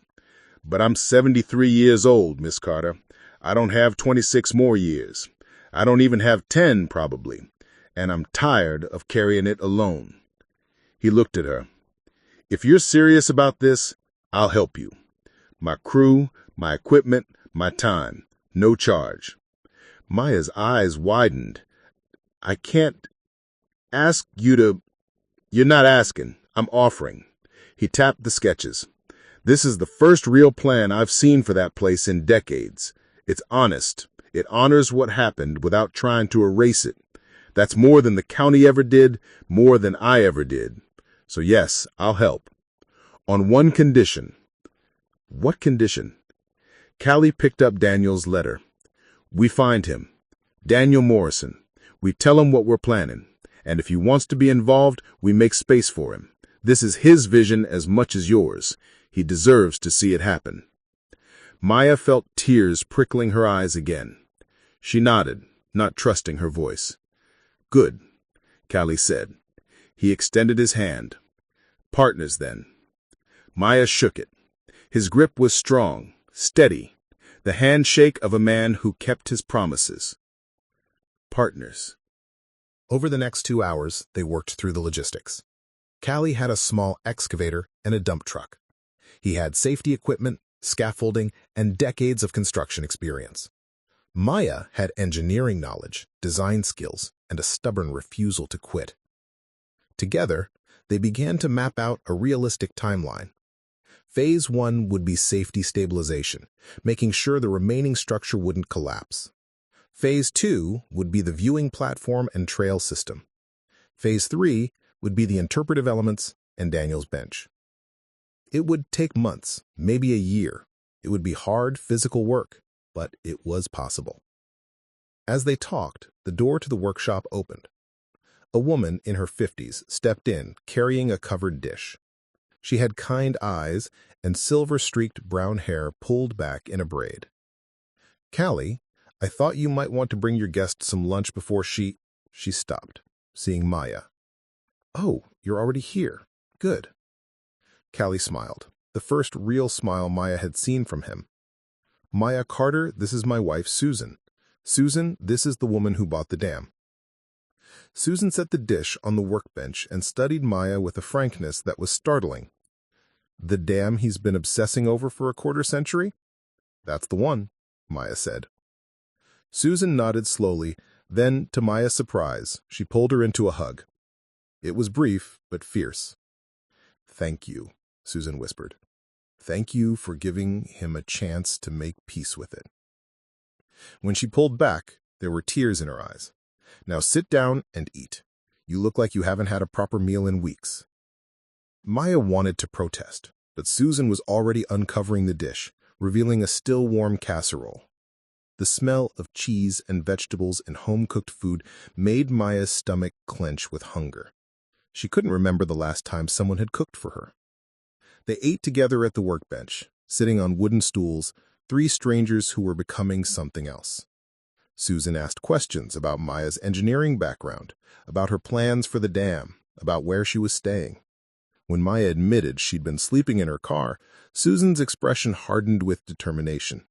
But I'm 73 years old, Miss Carter. I don't have 26 more years. I don't even have 10, probably. And I'm tired of carrying it alone. He looked at her. If you're serious about this, I'll help you. My crew, my equipment, my time. No charge. Maya's eyes widened. I can't ask you to... You're not asking. I'm offering. He tapped the sketches. This is the first real plan I've seen for that place in decades. It's honest. It honors what happened without trying to erase it. That's more than the county ever did, more than I ever did. So yes, I'll help. On one condition. What condition? Callie picked up Daniel's letter. We find him. Daniel Morrison. We tell him what we're planning. And if he wants to be involved, we make space for him. This is his vision as much as yours. He deserves to see it happen. Maya felt tears prickling her eyes again. She nodded, not trusting her voice. Good, Callie said. He extended his hand. Partners, then. Maya shook it. His grip was strong, steady, the handshake of a man who kept his promises. Partners. Over the next 2 hours, they worked through the logistics. Callie had a small excavator and a dump truck. He had safety equipment, scaffolding, and decades of construction experience. Maya had engineering knowledge, design skills, and a stubborn refusal to quit. Together, they began to map out a realistic timeline. Phase 1 would be safety stabilization, making sure the remaining structure wouldn't collapse. Phase 2 would be the viewing platform and trail system. Phase 3 would be the interpretive elements and Daniel's bench. It would take months, maybe a year. It would be hard physical work, but it was possible. As they talked, the door to the workshop opened. A woman in her 50s stepped in, carrying a covered dish. She had kind eyes and silver-streaked brown hair pulled back in a braid. Callie, I thought you might want to bring your guest some lunch before She stopped, seeing Maya. Oh, you're already here. Good. Callie smiled, the first real smile Maya had seen from him. Maya Carter, this is my wife, Susan. Susan, this is the woman who bought the dam. Susan set the dish on the workbench and studied Maya with a frankness that was startling. The dam he's been obsessing over for a quarter-century? That's the one, Maya said. Susan nodded slowly, then, to Maya's surprise, she pulled her into a hug. It was brief, but fierce. Thank you, Susan whispered. Thank you for giving him a chance to make peace with it. When she pulled back, there were tears in her eyes. Now sit down and eat. You look like you haven't had a proper meal in weeks. Maya wanted to protest, but Susan was already uncovering the dish, revealing a still warm casserole. The smell of cheese and vegetables and home-cooked food made Maya's stomach clench with hunger. She couldn't remember the last time someone had cooked for her. They ate together at the workbench, sitting on wooden stools, three strangers who were becoming something else. Susan asked questions about Maya's engineering background, about her plans for the dam, about where she was staying. When Maya admitted she'd been sleeping in her car, Susan's expression hardened with determination.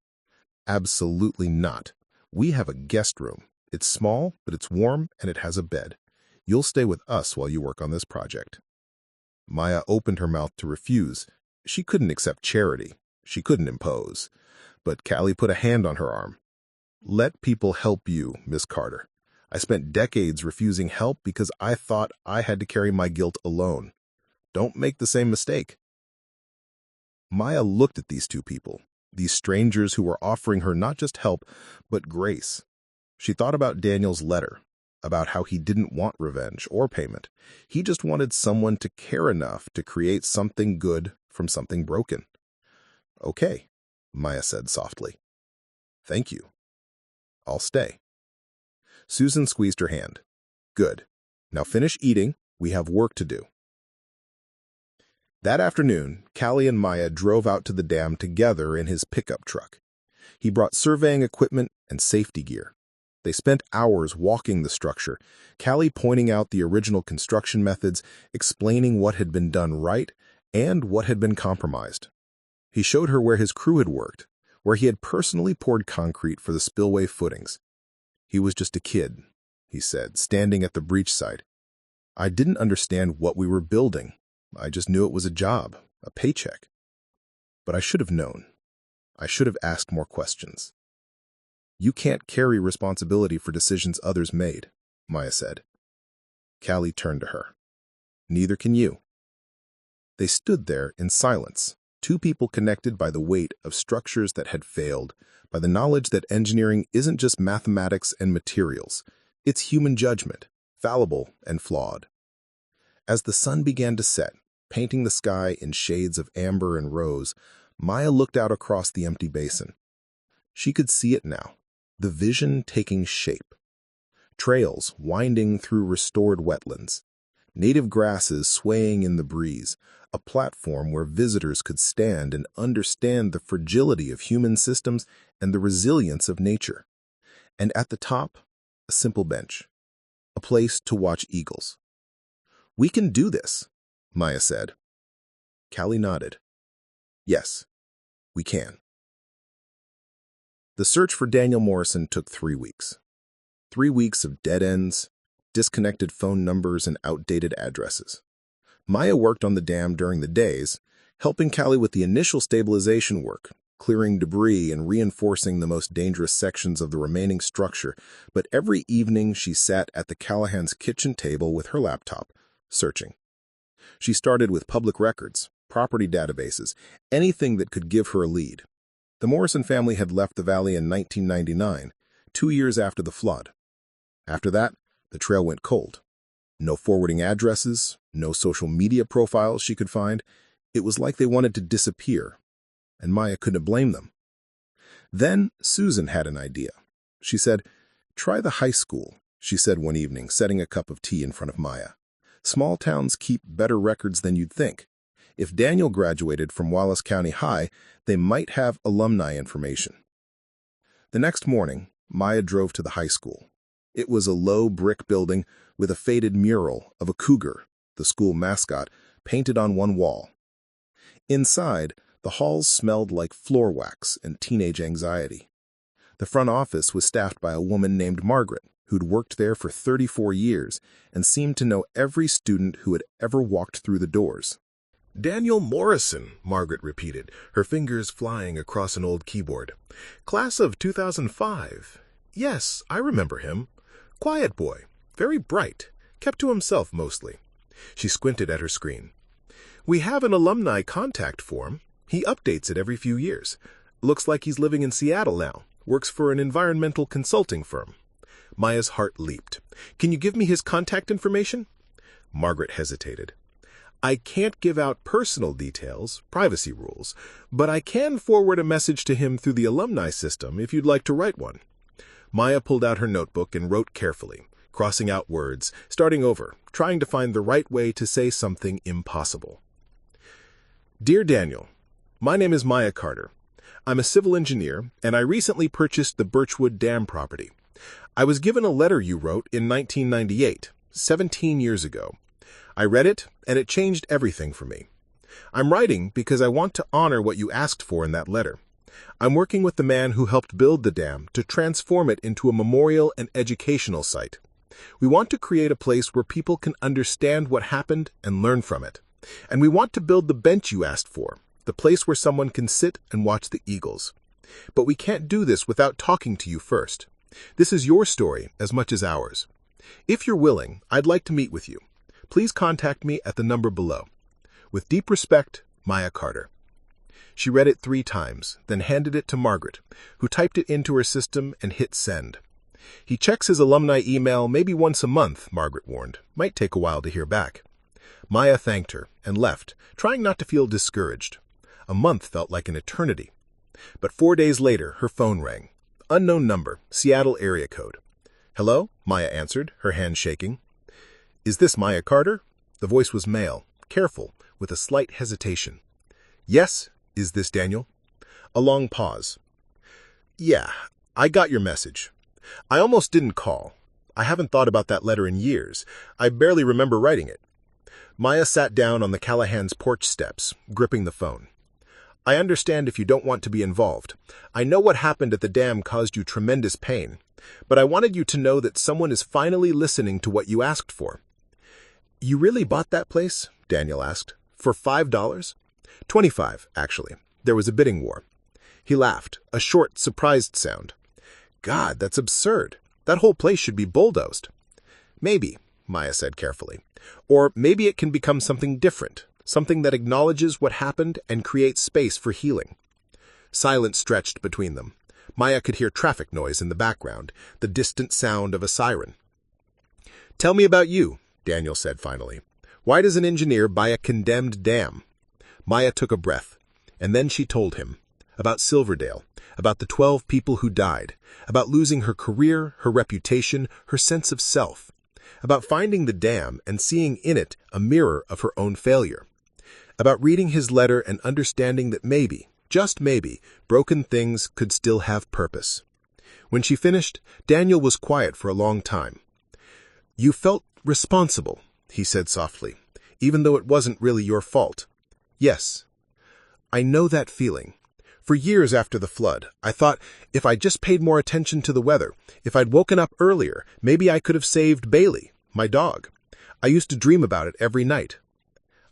Absolutely not. We have a guest room. It's small, but it's warm, and it has a bed. You'll stay with us while you work on this project. Maya opened her mouth to refuse. She couldn't accept charity. She couldn't impose. But Callie put a hand on her arm. Let people help you, Miss Carter. I spent decades refusing help because I thought I had to carry my guilt alone. Don't make the same mistake. Maya looked at these two people, these strangers who were offering her not just help, but grace. She thought about Daniel's letter, about how he didn't want revenge or payment. He just wanted someone to care enough to create something good from something broken. Okay, Maya said softly. Thank you. I'll stay. Susan squeezed her hand. Good. Now finish eating. We have work to do. That afternoon, Callie and Maya drove out to the dam together in his pickup truck. He brought surveying equipment and safety gear. They spent hours walking the structure, Callie pointing out the original construction methods, explaining what had been done right and what had been compromised. He showed her where his crew had worked, where he had personally poured concrete for the spillway footings. He was just a kid, he said, standing at the breach site. I didn't understand what we were building. I just knew it was a job, a paycheck. But I should have known. I should have asked more questions. You can't carry responsibility for decisions others made, Maya said. Callie turned to her. Neither can you. They stood there in silence, two people connected by the weight of structures that had failed, by the knowledge that engineering isn't just mathematics and materials, it's human judgment, fallible and flawed. As the sun began to set, painting the sky in shades of amber and rose, Maya looked out across the empty basin. She could see it now, the vision taking shape. Trails winding through restored wetlands, native grasses swaying in the breeze, a platform where visitors could stand and understand the fragility of human systems and the resilience of nature. And at the top, a simple bench, a place to watch eagles. We can do this, Maya said. Callie nodded. Yes, we can. The search for Daniel Morrison took 3 weeks. 3 weeks of dead ends, disconnected phone numbers, and outdated addresses. Maya worked on the dam during the days, helping Callie with the initial stabilization work, clearing debris and reinforcing the most dangerous sections of the remaining structure, but every evening she sat at the Callahan's kitchen table with her laptop, searching. She started with public records, property databases, anything that could give her a lead. The Morrison family had left the valley in 1999, 2 years after the flood. After that, the trail went cold. No forwarding addresses, no social media profiles she could find. It was like they wanted to disappear, and Maya couldn't blame them. Then Susan had an idea. She said, "Try the high school," she said one evening, setting a cup of tea in front of Maya. Small towns keep better records than you'd think. If Daniel graduated from Wallace County High, they might have alumni information. The next morning, Maya drove to the high school. It was a low brick building with a faded mural of a cougar, the school mascot, painted on one wall. Inside, the halls smelled like floor wax and teenage anxiety. The front office was staffed by a woman named Margaret, who'd worked there for 34 years and seemed to know every student who had ever walked through the doors. Daniel Morrison, Margaret repeated, her fingers flying across an old keyboard. Class of 2005. Yes, I remember him. Quiet boy, very bright, kept to himself mostly. She squinted at her screen. We have an alumni contact form. He updates it every few years. Looks like he's living in Seattle now. Works for an environmental consulting firm. Maya's heart leaped. Can you give me his contact information? Margaret hesitated. I can't give out personal details, privacy rules, but I can forward a message to him through the alumni system if you'd like to write one. Maya pulled out her notebook and wrote carefully, crossing out words, starting over, trying to find the right way to say something impossible. Dear Daniel, my name is Maya Carter. I'm a civil engineer, and I recently purchased the Birchwood Dam property. I was given a letter you wrote in 1998, 17 years ago. I read it, and it changed everything for me. I'm writing because I want to honor what you asked for in that letter. I'm working with the man who helped build the dam to transform it into a memorial and educational site. We want to create a place where people can understand what happened and learn from it. And we want to build the bench you asked for, the place where someone can sit and watch the eagles. But we can't do this without talking to you first. This is your story as much as ours. If you're willing, I'd like to meet with you. Please contact me at the number below. With deep respect, Maya Carter. She read it 3 times, then handed it to Margaret, who typed it into her system and hit send. He checks his alumni email maybe once a month, Margaret warned. Might take a while to hear back. Maya thanked her and left, trying not to feel discouraged. A month felt like an eternity. But 4 days later, her phone rang. Unknown number, Seattle area code. Hello? Maya answered, her hand shaking. Is this Maya Carter? The voice was male, careful, with a slight hesitation. Yes, is this Daniel? A long pause. Yeah, I got your message. I almost didn't call. I haven't thought about that letter in years. I barely remember writing it. Maya sat down on the Callahan's porch steps, gripping the phone. I understand if you don't want to be involved. I know what happened at the dam caused you tremendous pain, but I wanted you to know that someone is finally listening to what you asked for. You really bought that place? Daniel asked. For $5? 25, actually. There was a bidding war. He laughed, a short, surprised sound. God, that's absurd. That whole place should be bulldozed. Maybe, Maya said carefully. Or maybe it can become something different, something that acknowledges what happened and creates space for healing. Silence stretched between them. Maya could hear traffic noise in the background, the distant sound of a siren. Tell me about you, Daniel said finally. Why does an engineer buy a condemned dam? Maya took a breath, and then she told him. About Silverdale, about the 12 people who died, about losing her career, her reputation, her sense of self, about finding the dam and seeing in it a mirror of her own failure, about reading his letter and understanding that maybe, just maybe, broken things could still have purpose. When she finished, Daniel was quiet for a long time. You felt responsible, he said softly, even though it wasn't really your fault. Yes, I know that feeling. For years after the flood, I thought, if I just paid more attention to the weather, if I'd woken up earlier, maybe I could have saved Bailey, my dog. I used to dream about it every night.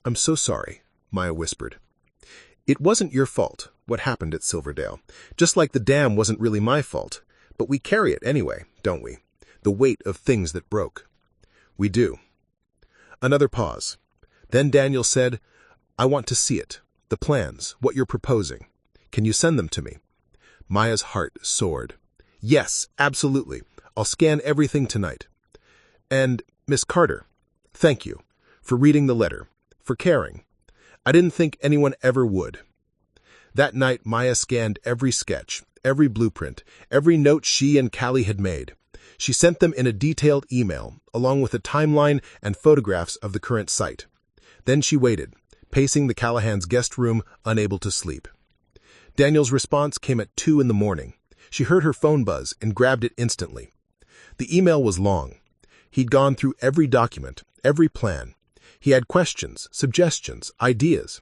I'm so sorry, Maya whispered. It wasn't your fault, what happened at Silverdale, just like the dam wasn't really my fault. But we carry it anyway, don't we? The weight of things that broke. We do. Another pause. Then Daniel said, I want to see it, the plans, what you're proposing. Can you send them to me? Maya's heart soared. Yes, absolutely. I'll scan everything tonight. And, Miss Carter, thank you for reading the letter, for caring. I didn't think anyone ever would. That night, Maya scanned every sketch, every blueprint, every note she and Callie had made. She sent them in a detailed email, along with a timeline and photographs of the current site. Then she waited, pacing the Callahan's guest room, unable to sleep. Daniel's response came at 2 in the morning. She heard her phone buzz and grabbed it instantly. The email was long. He'd gone through every document, every plan. He had questions, suggestions, ideas.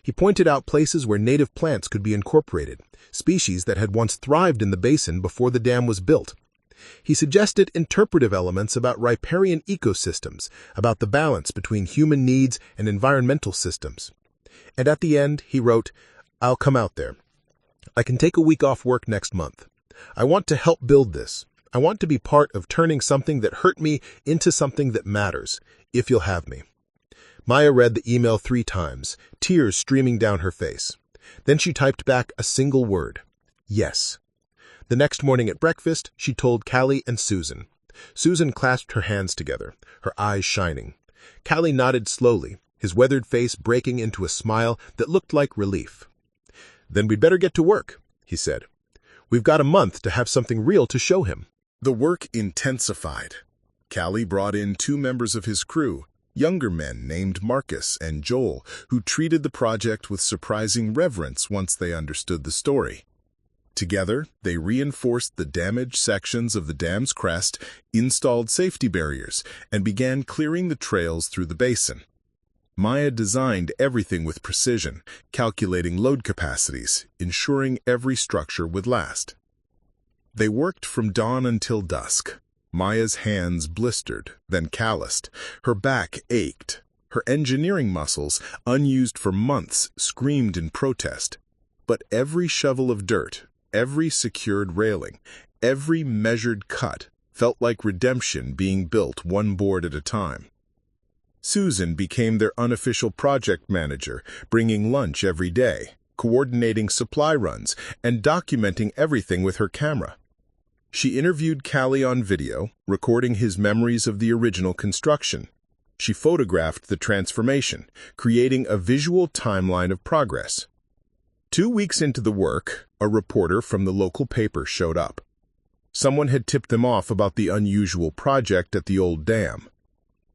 He pointed out places where native plants could be incorporated, species that had once thrived in the basin before the dam was built. He suggested interpretive elements about riparian ecosystems, about the balance between human needs and environmental systems. And at the end, he wrote, "I'll come out there. I can take a week off work next month. I want to help build this. I want to be part of turning something that hurt me into something that matters, if you'll have me." Maya read the email 3 times, tears streaming down her face. Then she typed back a single word, "Yes." The next morning at breakfast, she told Callie and Susan. Susan clasped her hands together, her eyes shining. Callie nodded slowly, his weathered face breaking into a smile that looked like relief. "Then we'd better get to work," he said. "We've got a month to have something real to show him." The work intensified. Callie brought in 2 members of his crew, younger men named Marcus and Joel, who treated the project with surprising reverence once they understood the story. Together, they reinforced the damaged sections of the dam's crest, installed safety barriers, and began clearing the trails through the basin. Maya designed everything with precision, calculating load capacities, ensuring every structure would last. They worked from dawn until dusk. Maya's hands blistered, then calloused. Her back ached. Her engineering muscles, unused for months, screamed in protest. But every shovel of dirt, every secured railing, every measured cut felt like redemption being built one board at a time. Susan became their unofficial project manager, bringing lunch every day, coordinating supply runs, and documenting everything with her camera. She interviewed Callie on video, recording his memories of the original construction. She photographed the transformation, creating a visual timeline of progress. 2 weeks into the work, a reporter from the local paper showed up. Someone had tipped them off about the unusual project at the old dam.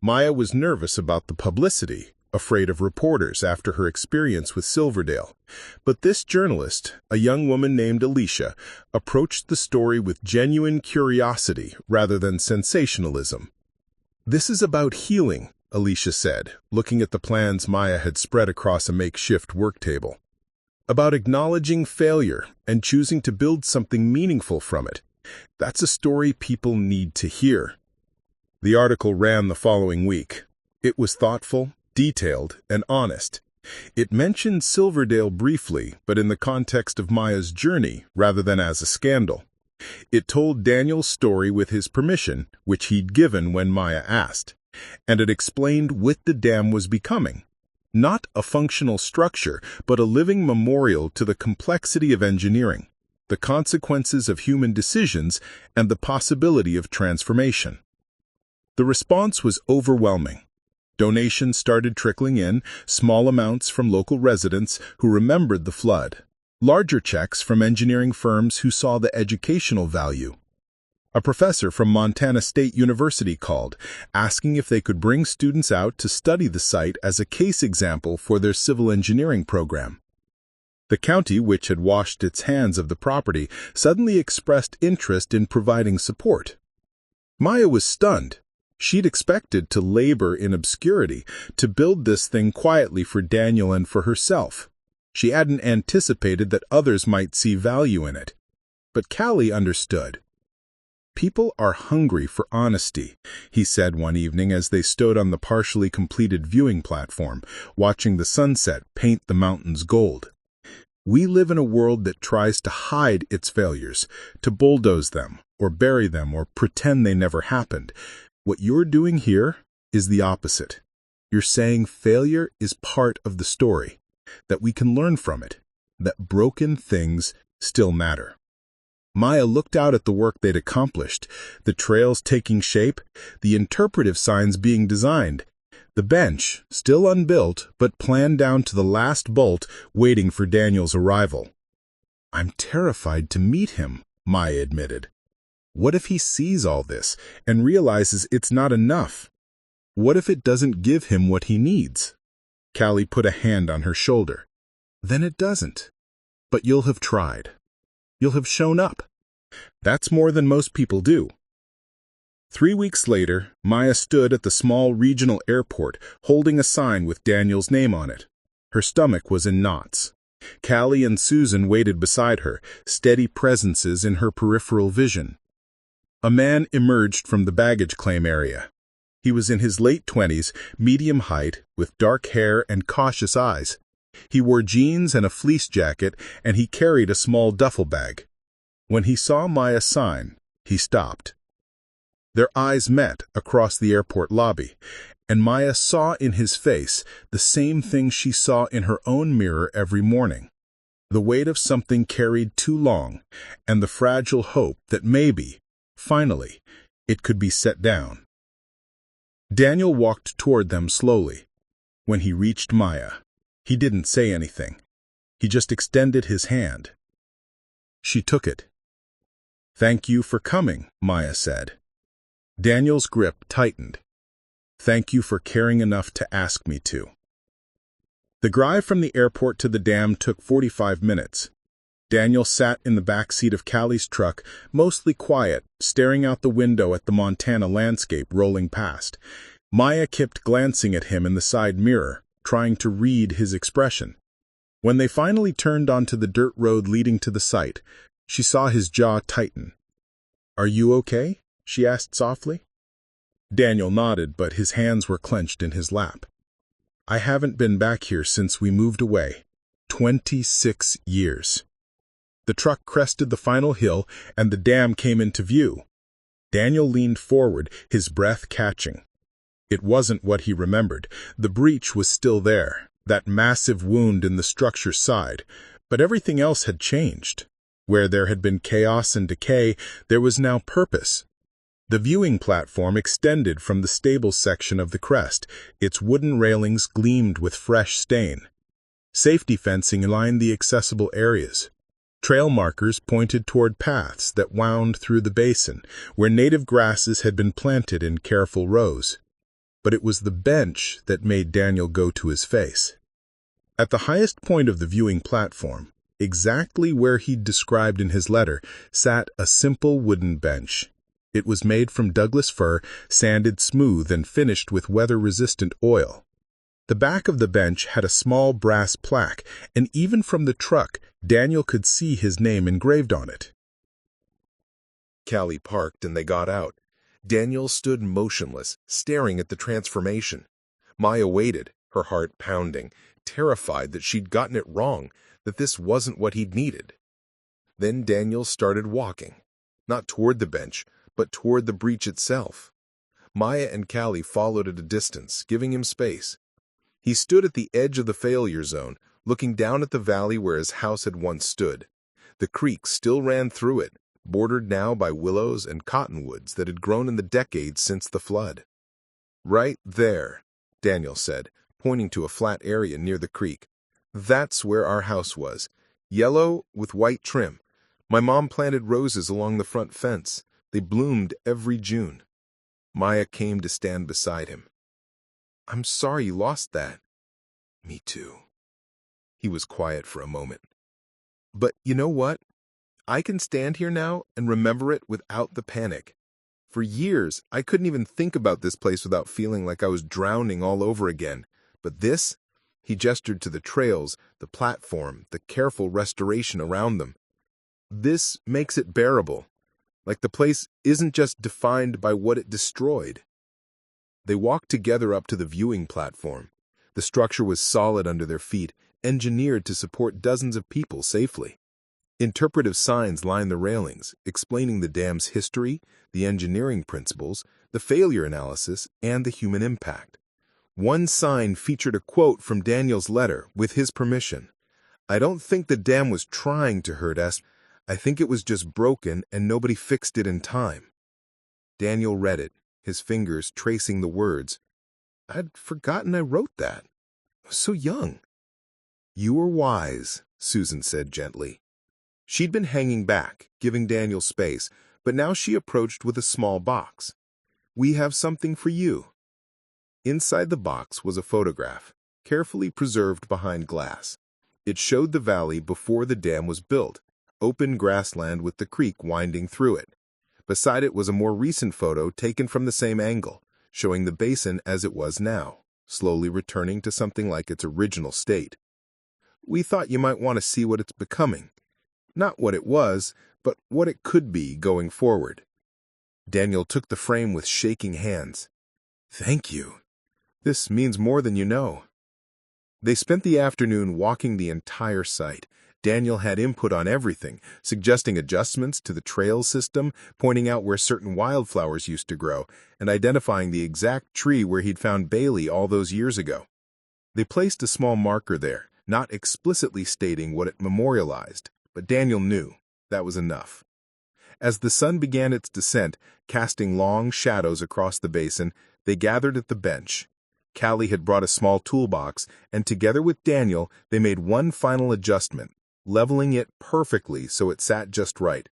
Maya was nervous about the publicity, afraid of reporters after her experience with Silverdale. But this journalist, a young woman named Alicia, approached the story with genuine curiosity rather than sensationalism. "This is about healing," Alicia said, looking at the plans Maya had spread across a makeshift work table. "About acknowledging failure and choosing to build something meaningful from it. That's a story people need to hear." The article ran the following week. It was thoughtful, detailed, and honest. It mentioned Silverdale briefly, but in the context of Maya's journey rather than as a scandal. It told Daniel's story with his permission, which he'd given when Maya asked, and it explained what the dam was becoming. Not a functional structure, but a living memorial to the complexity of engineering, the consequences of human decisions, and the possibility of transformation. The response was overwhelming. Donations started trickling in, small amounts from local residents who remembered the flood, larger checks from engineering firms who saw the educational value. A professor from Montana State University called, asking if they could bring students out to study the site as a case example for their civil engineering program. The county, which had washed its hands of the property, suddenly expressed interest in providing support. Maya was stunned. She'd expected to labor in obscurity, to build this thing quietly for Daniel and for herself. She hadn't anticipated that others might see value in it. But Callie understood. "People are hungry for honesty," he said one evening as they stood on the partially completed viewing platform, watching the sunset paint the mountains gold. "We live in a world that tries to hide its failures, to bulldoze them, or bury them, or pretend they never happened. What you're doing here is the opposite. You're saying failure is part of the story, that we can learn from it, that broken things still matter." Maya looked out at the work they'd accomplished, the trails taking shape, the interpretive signs being designed, the bench, still unbuilt, but planned down to the last bolt, waiting for Daniel's arrival. "I'm terrified to meet him," Maya admitted. "What if he sees all this and realizes it's not enough? What if it doesn't give him what he needs?" Callie put a hand on her shoulder. "Then it doesn't. But you'll have tried. You'll have shown up. That's more than most people do. 3 weeks later, Maya stood at the small regional airport holding a sign with Daniel's name on it. Her stomach was in knots. Callie and Susan waited beside her, steady presences in her peripheral vision. A man emerged from the baggage claim area. He was in his late 20s, medium height, with dark hair and cautious eyes. He wore jeans and a fleece jacket, and he carried a small duffel bag. When he saw Maya's sign, he stopped. Their eyes met across the airport lobby, and Maya saw in his face the same thing she saw in her own mirror every morning. The weight of something carried too long, and the fragile hope that maybe, finally, it could be set down. Daniel walked toward them slowly. When he reached Maya, he didn't say anything. He just extended his hand. She took it. "Thank you for coming," Maya said. Daniel's grip tightened. "Thank you for caring enough to ask me to." The drive from the airport to the dam took 45 minutes. Daniel sat in the back seat of Callie's truck, mostly quiet, staring out the window at the Montana landscape rolling past. Maya kept glancing at him in the side mirror, trying to read his expression. When they finally turned onto the dirt road leading to the site, she saw his jaw tighten. "Are you okay?" she asked softly. Daniel nodded, but his hands were clenched in his lap. "I haven't been back here since we moved away. 26 years. The truck crested the final hill, and the dam came into view. Daniel leaned forward, his breath catching. It wasn't what he remembered. The breach was still there, that massive wound in the structure's side, but everything else had changed. Where there had been chaos and decay, there was now purpose. The viewing platform extended from the stable section of the crest. Its wooden railings gleamed with fresh stain. Safety fencing lined the accessible areas. Trail markers pointed toward paths that wound through the basin, where native grasses had been planted in careful rows. But it was the bench that made Daniel go to his face. At the highest point of the viewing platform, exactly where he'd described in his letter, sat a simple wooden bench. It was made from Douglas fir, sanded smooth and finished with weather-resistant oil. The back of the bench had a small brass plaque, and even from the truck, Daniel could see his name engraved on it. Callie parked and they got out. Daniel stood motionless, staring at the transformation. Maya waited, her heart pounding, terrified that she'd gotten it wrong, that this wasn't what he'd needed. Then Daniel started walking, not toward the bench, but toward the breach itself. Maya and Callie followed at a distance, giving him space. He stood at the edge of the failure zone, looking down at the valley where his house had once stood. The creek still ran through it, bordered now by willows and cottonwoods that had grown in the decades since the flood. "Right there," Daniel said, pointing to a flat area near the creek. "That's where our house was. Yellow with white trim. My mom planted roses along the front fence. They bloomed every June." Maya came to stand beside him. "I'm sorry you lost that." "Me too." He was quiet for a moment. "But you know what? I can stand here now and remember it without the panic. For years, I couldn't even think about this place without feeling like I was drowning all over again. But this," he gestured to the trails, the platform, the careful restoration around them. "This makes it bearable. Like the place isn't just defined by what it destroyed." They walked together up to the viewing platform. The structure was solid under their feet, engineered to support dozens of people safely. Interpretive signs lined the railings, explaining the dam's history, the engineering principles, the failure analysis, and the human impact. One sign featured a quote from Daniel's letter, with his permission. "I don't think the dam was trying to hurt us. I think it was just broken and nobody fixed it in time." Daniel read it, his fingers tracing the words. "I'd forgotten I wrote that. I was so young." "You were wise," Susan said gently. She'd been hanging back, giving Daniel space, but now she approached with a small box. "We have something for you." Inside the box was a photograph, carefully preserved behind glass. It showed the valley before the dam was built, open grassland with the creek winding through it. Beside it was a more recent photo taken from the same angle, showing the basin as it was now, slowly returning to something like its original state. We thought you might want to see what it's becoming. Not what it was, but what it could be going forward. Daniel took the frame with shaking hands. Thank you. This means more than you know. They spent the afternoon walking the entire site. Daniel had input on everything, suggesting adjustments to the trail system, pointing out where certain wildflowers used to grow, and identifying the exact tree where he'd found Bailey all those years ago. They placed a small marker there, not explicitly stating what it memorialized, but Daniel knew that was enough. As the sun began its descent, casting long shadows across the basin, they gathered at the bench. Callie had brought a small toolbox, and together with Daniel, they made one final adjustment, leveling it perfectly so it sat just right.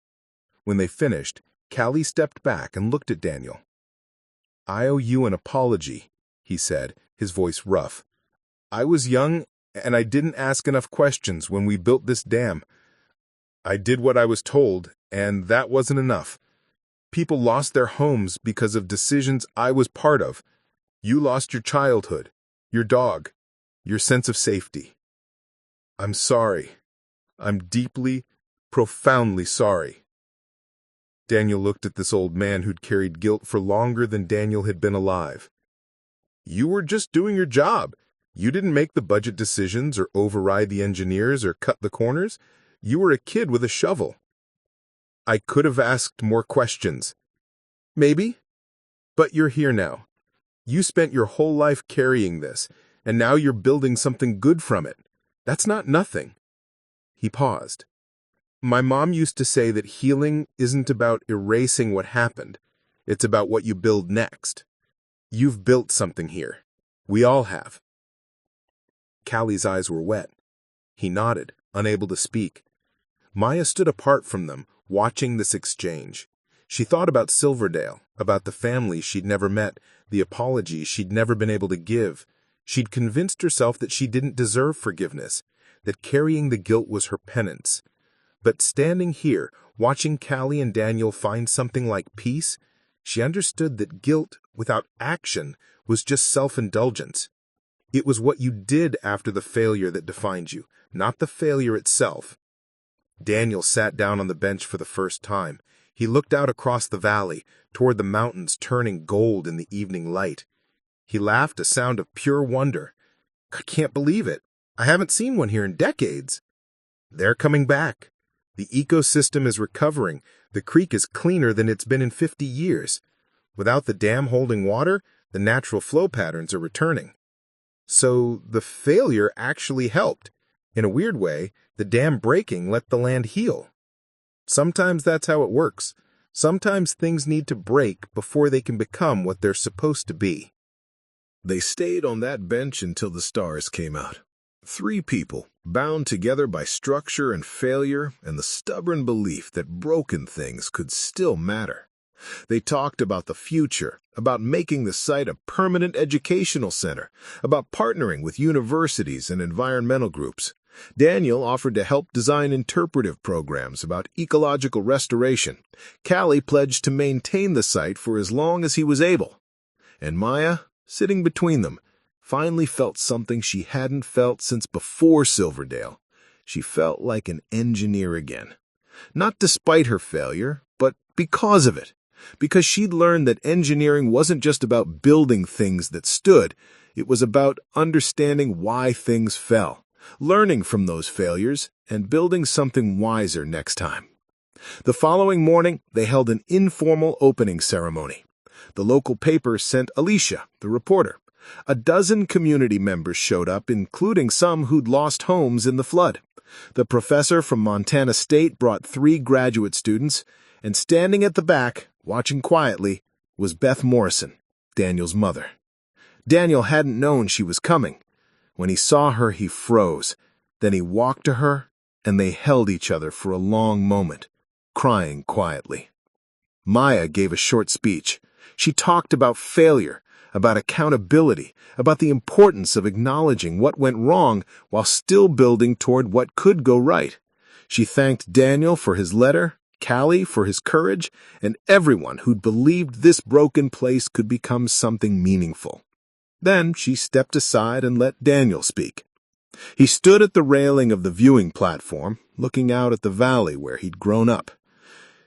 When they finished, Callie stepped back and looked at Daniel. "I owe you an apology," he said, his voice rough. "I was young, and I didn't ask enough questions when we built this dam. I did what I was told, and that wasn't enough. People lost their homes because of decisions I was part of. You lost your childhood, your dog, your sense of safety. I'm sorry. I'm deeply, profoundly sorry." Daniel looked at this old man who'd carried guilt for longer than Daniel had been alive. "You were just doing your job. You didn't make the budget decisions or override the engineers or cut the corners. You were a kid with a shovel. I could have asked more questions. Maybe. But you're here now. You spent your whole life carrying this, and now you're building something good from it. That's not nothing." He paused. "My mom used to say that healing isn't about erasing what happened. It's about what you build next. You've built something here. We all have." Callie's eyes were wet. He nodded, unable to speak. Maya stood apart from them, watching this exchange. She thought about Silverdale, about the family she'd never met, the apologies she'd never been able to give. She'd convinced herself that she didn't deserve forgiveness, that carrying the guilt was her penance. But standing here, watching Callie and Daniel find something like peace, she understood that guilt without action was just self-indulgence. It was what you did after the failure that defined you, not the failure itself. Daniel sat down on the bench for the first time. He looked out across the valley, toward the mountains turning gold in the evening light. He laughed, a sound of pure wonder. "I can't believe it. I haven't seen one here in decades." "They're coming back. The ecosystem is recovering. The creek is cleaner than it's been in 50 years. Without the dam holding water, the natural flow patterns are returning." So the failure actually helped. In a weird way, the dam breaking let the land heal. Sometimes that's how it works. Sometimes things need to break before they can become what they're supposed to be. They stayed on that bench until the stars came out. 3 people, bound together by structure and failure and the stubborn belief that broken things could still matter. They talked about the future, about making the site a permanent educational center, about partnering with universities and environmental groups. Daniel offered to help design interpretive programs about ecological restoration. Callie pledged to maintain the site for as long as he was able. And Maya, sitting between them, finally felt something she hadn't felt since before Silverdale. She felt like an engineer again. Not despite her failure, but because of it. Because she'd learned that engineering wasn't just about building things that stood. It was about understanding why things fell, learning from those failures, and building something wiser next time. The following morning, they held an informal opening ceremony. The local paper sent Alicia, the reporter. A dozen community members showed up, including some who'd lost homes in the flood. The professor from Montana State brought 3 graduate students, and standing at the back, watching quietly, was Beth Morrison, Daniel's mother. Daniel hadn't known she was coming. When he saw her, he froze. Then he walked to her, and they held each other for a long moment, crying quietly. Maya gave a short speech. She talked about failure, about accountability, about the importance of acknowledging what went wrong while still building toward what could go right. She thanked Daniel for his letter, Callie for his courage, and everyone who'd believed this broken place could become something meaningful. Then she stepped aside and let Daniel speak. He stood at the railing of the viewing platform, looking out at the valley where he'd grown up.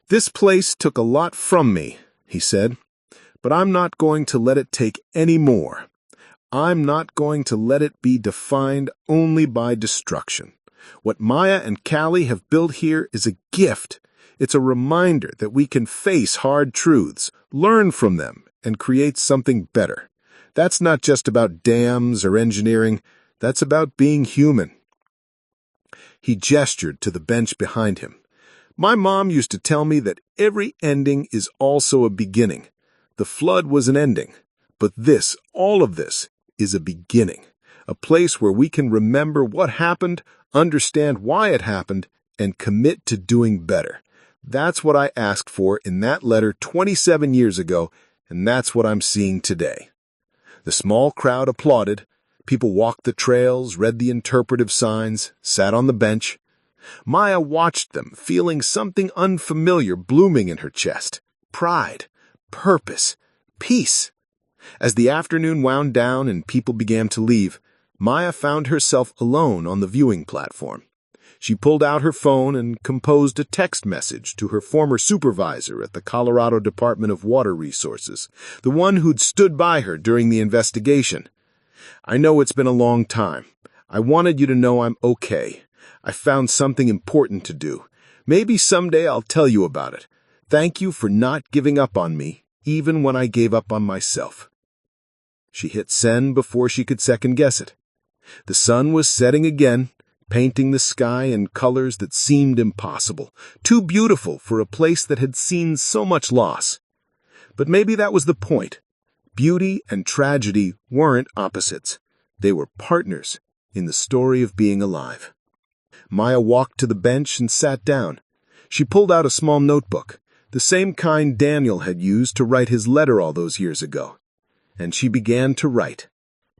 "This place took a lot from me," he said, "but I'm not going to let it take any more. I'm not going to let it be defined only by destruction. What Maya and Callie have built here is a gift. It's a reminder that we can face hard truths, learn from them, and create something better. That's not just about dams or engineering. That's about being human." He gestured to the bench behind him. "My mom used to tell me that every ending is also a beginning. The flood was an ending, but this, all of this, is a beginning. A place where we can remember what happened, understand why it happened, and commit to doing better. That's what I asked for in that letter 27 years ago, and that's what I'm seeing today." The small crowd applauded. People walked the trails, read the interpretive signs, sat on the bench. Maya watched them, feeling something unfamiliar blooming in her chest. Pride, purpose, peace. As the afternoon wound down and people began to leave, Maya found herself alone on the viewing platform. She pulled out her phone and composed a text message to her former supervisor at the Colorado Department of Water Resources, the one who'd stood by her during the investigation. "I know it's been a long time. I wanted you to know I'm okay. I found something important to do. Maybe someday I'll tell you about it. Thank you for not giving up on me, even when I gave up on myself." She hit send before she could second-guess it. The sun was setting again, painting the sky in colors that seemed impossible, too beautiful for a place that had seen so much loss. But maybe that was the point. Beauty and tragedy weren't opposites. They were partners in the story of being alive. Maya walked to the bench and sat down. She pulled out a small notebook, the same kind Daniel had used to write his letter all those years ago. And she began to write.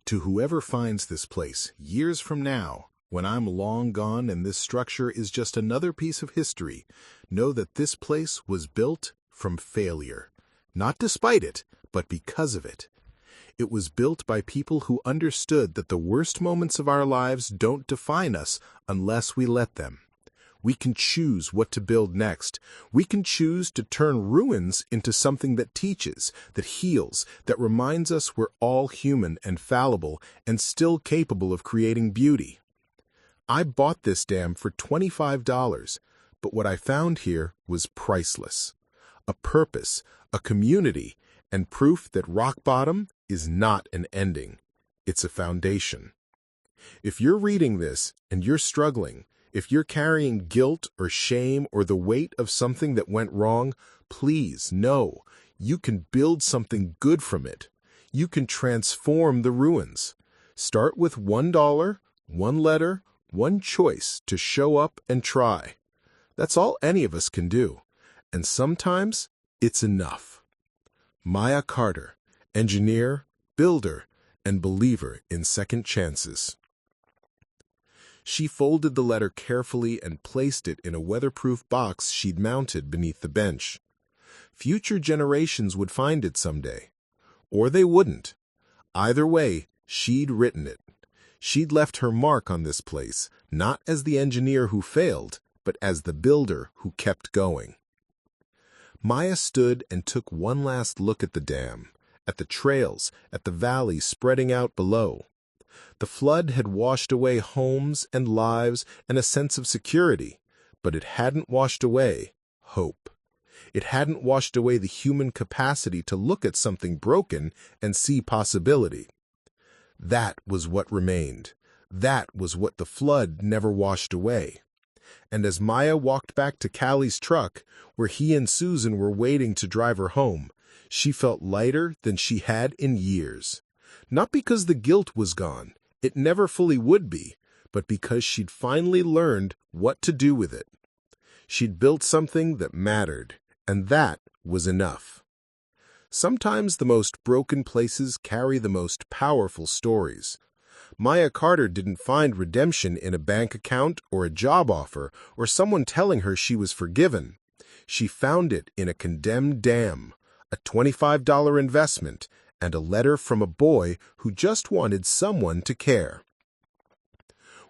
"To whoever finds this place years from now, when I'm long gone and this structure is just another piece of history, know that this place was built from failure. Not despite it, but because of it. It was built by people who understood that the worst moments of our lives don't define us unless we let them. We can choose what to build next. We can choose to turn ruins into something that teaches, that heals, that reminds us we're all human and fallible and still capable of creating beauty. I bought this dam for $25, but what I found here was priceless. A purpose, a community, and proof that rock bottom is not an ending. It's a foundation. If you're reading this and you're struggling, if you're carrying guilt or shame or the weight of something that went wrong, please know you can build something good from it. You can transform the ruins. Start with $1, one letter, one choice to show up and try. That's all any of us can do. And sometimes it's enough. Maya Carter, engineer, builder, and believer in second chances. She folded the letter carefully and placed it in a weatherproof box she'd mounted beneath the bench. Future generations would find it someday. Or they wouldn't. Either way, she'd written it. She'd left her mark on this place, not as the engineer who failed, but as the builder who kept going. Maya stood and took one last look at the dam, at the trails, at the valley spreading out below. The flood had washed away homes and lives and a sense of security, but it hadn't washed away hope. It hadn't washed away the human capacity to look at something broken and see possibility. That was what remained. That was what the flood never washed away. And as Maya walked back to Callie's truck, where he and Susan were waiting to drive her home, she felt lighter than she had in years. Not because the guilt was gone, it never fully would be, but because she'd finally learned what to do with it. She'd built something that mattered, and that was enough. Sometimes the most broken places carry the most powerful stories. Maya Carter didn't find redemption in a bank account or a job offer or someone telling her she was forgiven. She found it in a condemned dam, a $25 investment, and a letter from a boy who just wanted someone to care.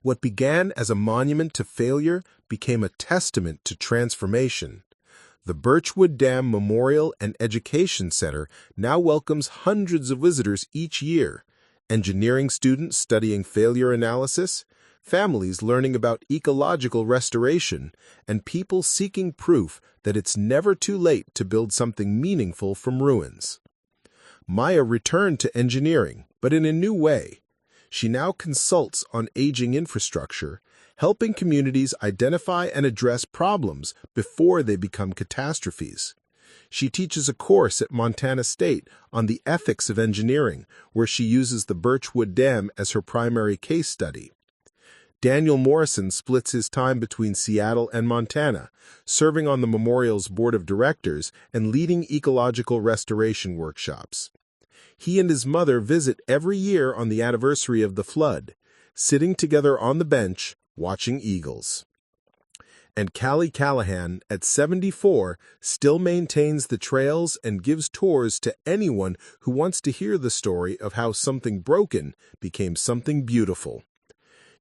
What began as a monument to failure became a testament to transformation. The Birchwood Dam Memorial and Education Center now welcomes hundreds of visitors each year, engineering students studying failure analysis, families learning about ecological restoration, and people seeking proof that it's never too late to build something meaningful from ruins. Maya returned to engineering, but in a new way. She now consults on aging infrastructure, helping communities identify and address problems before they become catastrophes. She teaches a course at Montana State on the ethics of engineering, where she uses the Birchwood Dam as her primary case study. Daniel Morrison splits his time between Seattle and Montana, serving on the memorial's board of directors and leading ecological restoration workshops. He and his mother visit every year on the anniversary of the flood, sitting together on the bench, watching eagles. And Callie Callahan, at 74, still maintains the trails and gives tours to anyone who wants to hear the story of how something broken became something beautiful.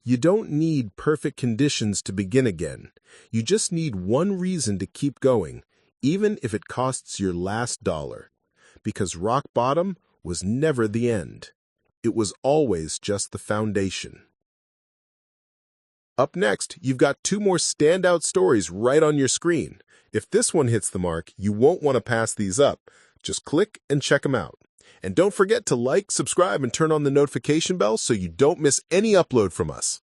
You don't need perfect conditions to begin again. You just need one reason to keep going, even if it costs your last dollar. Because rock bottom was never the end. It was always just the foundation. Up next, you've got two more standout stories right on your screen. If this one hits the mark, you won't want to pass these up. Just click and check them out. And don't forget to like, subscribe, and turn on the notification bell so you don't miss any upload from us.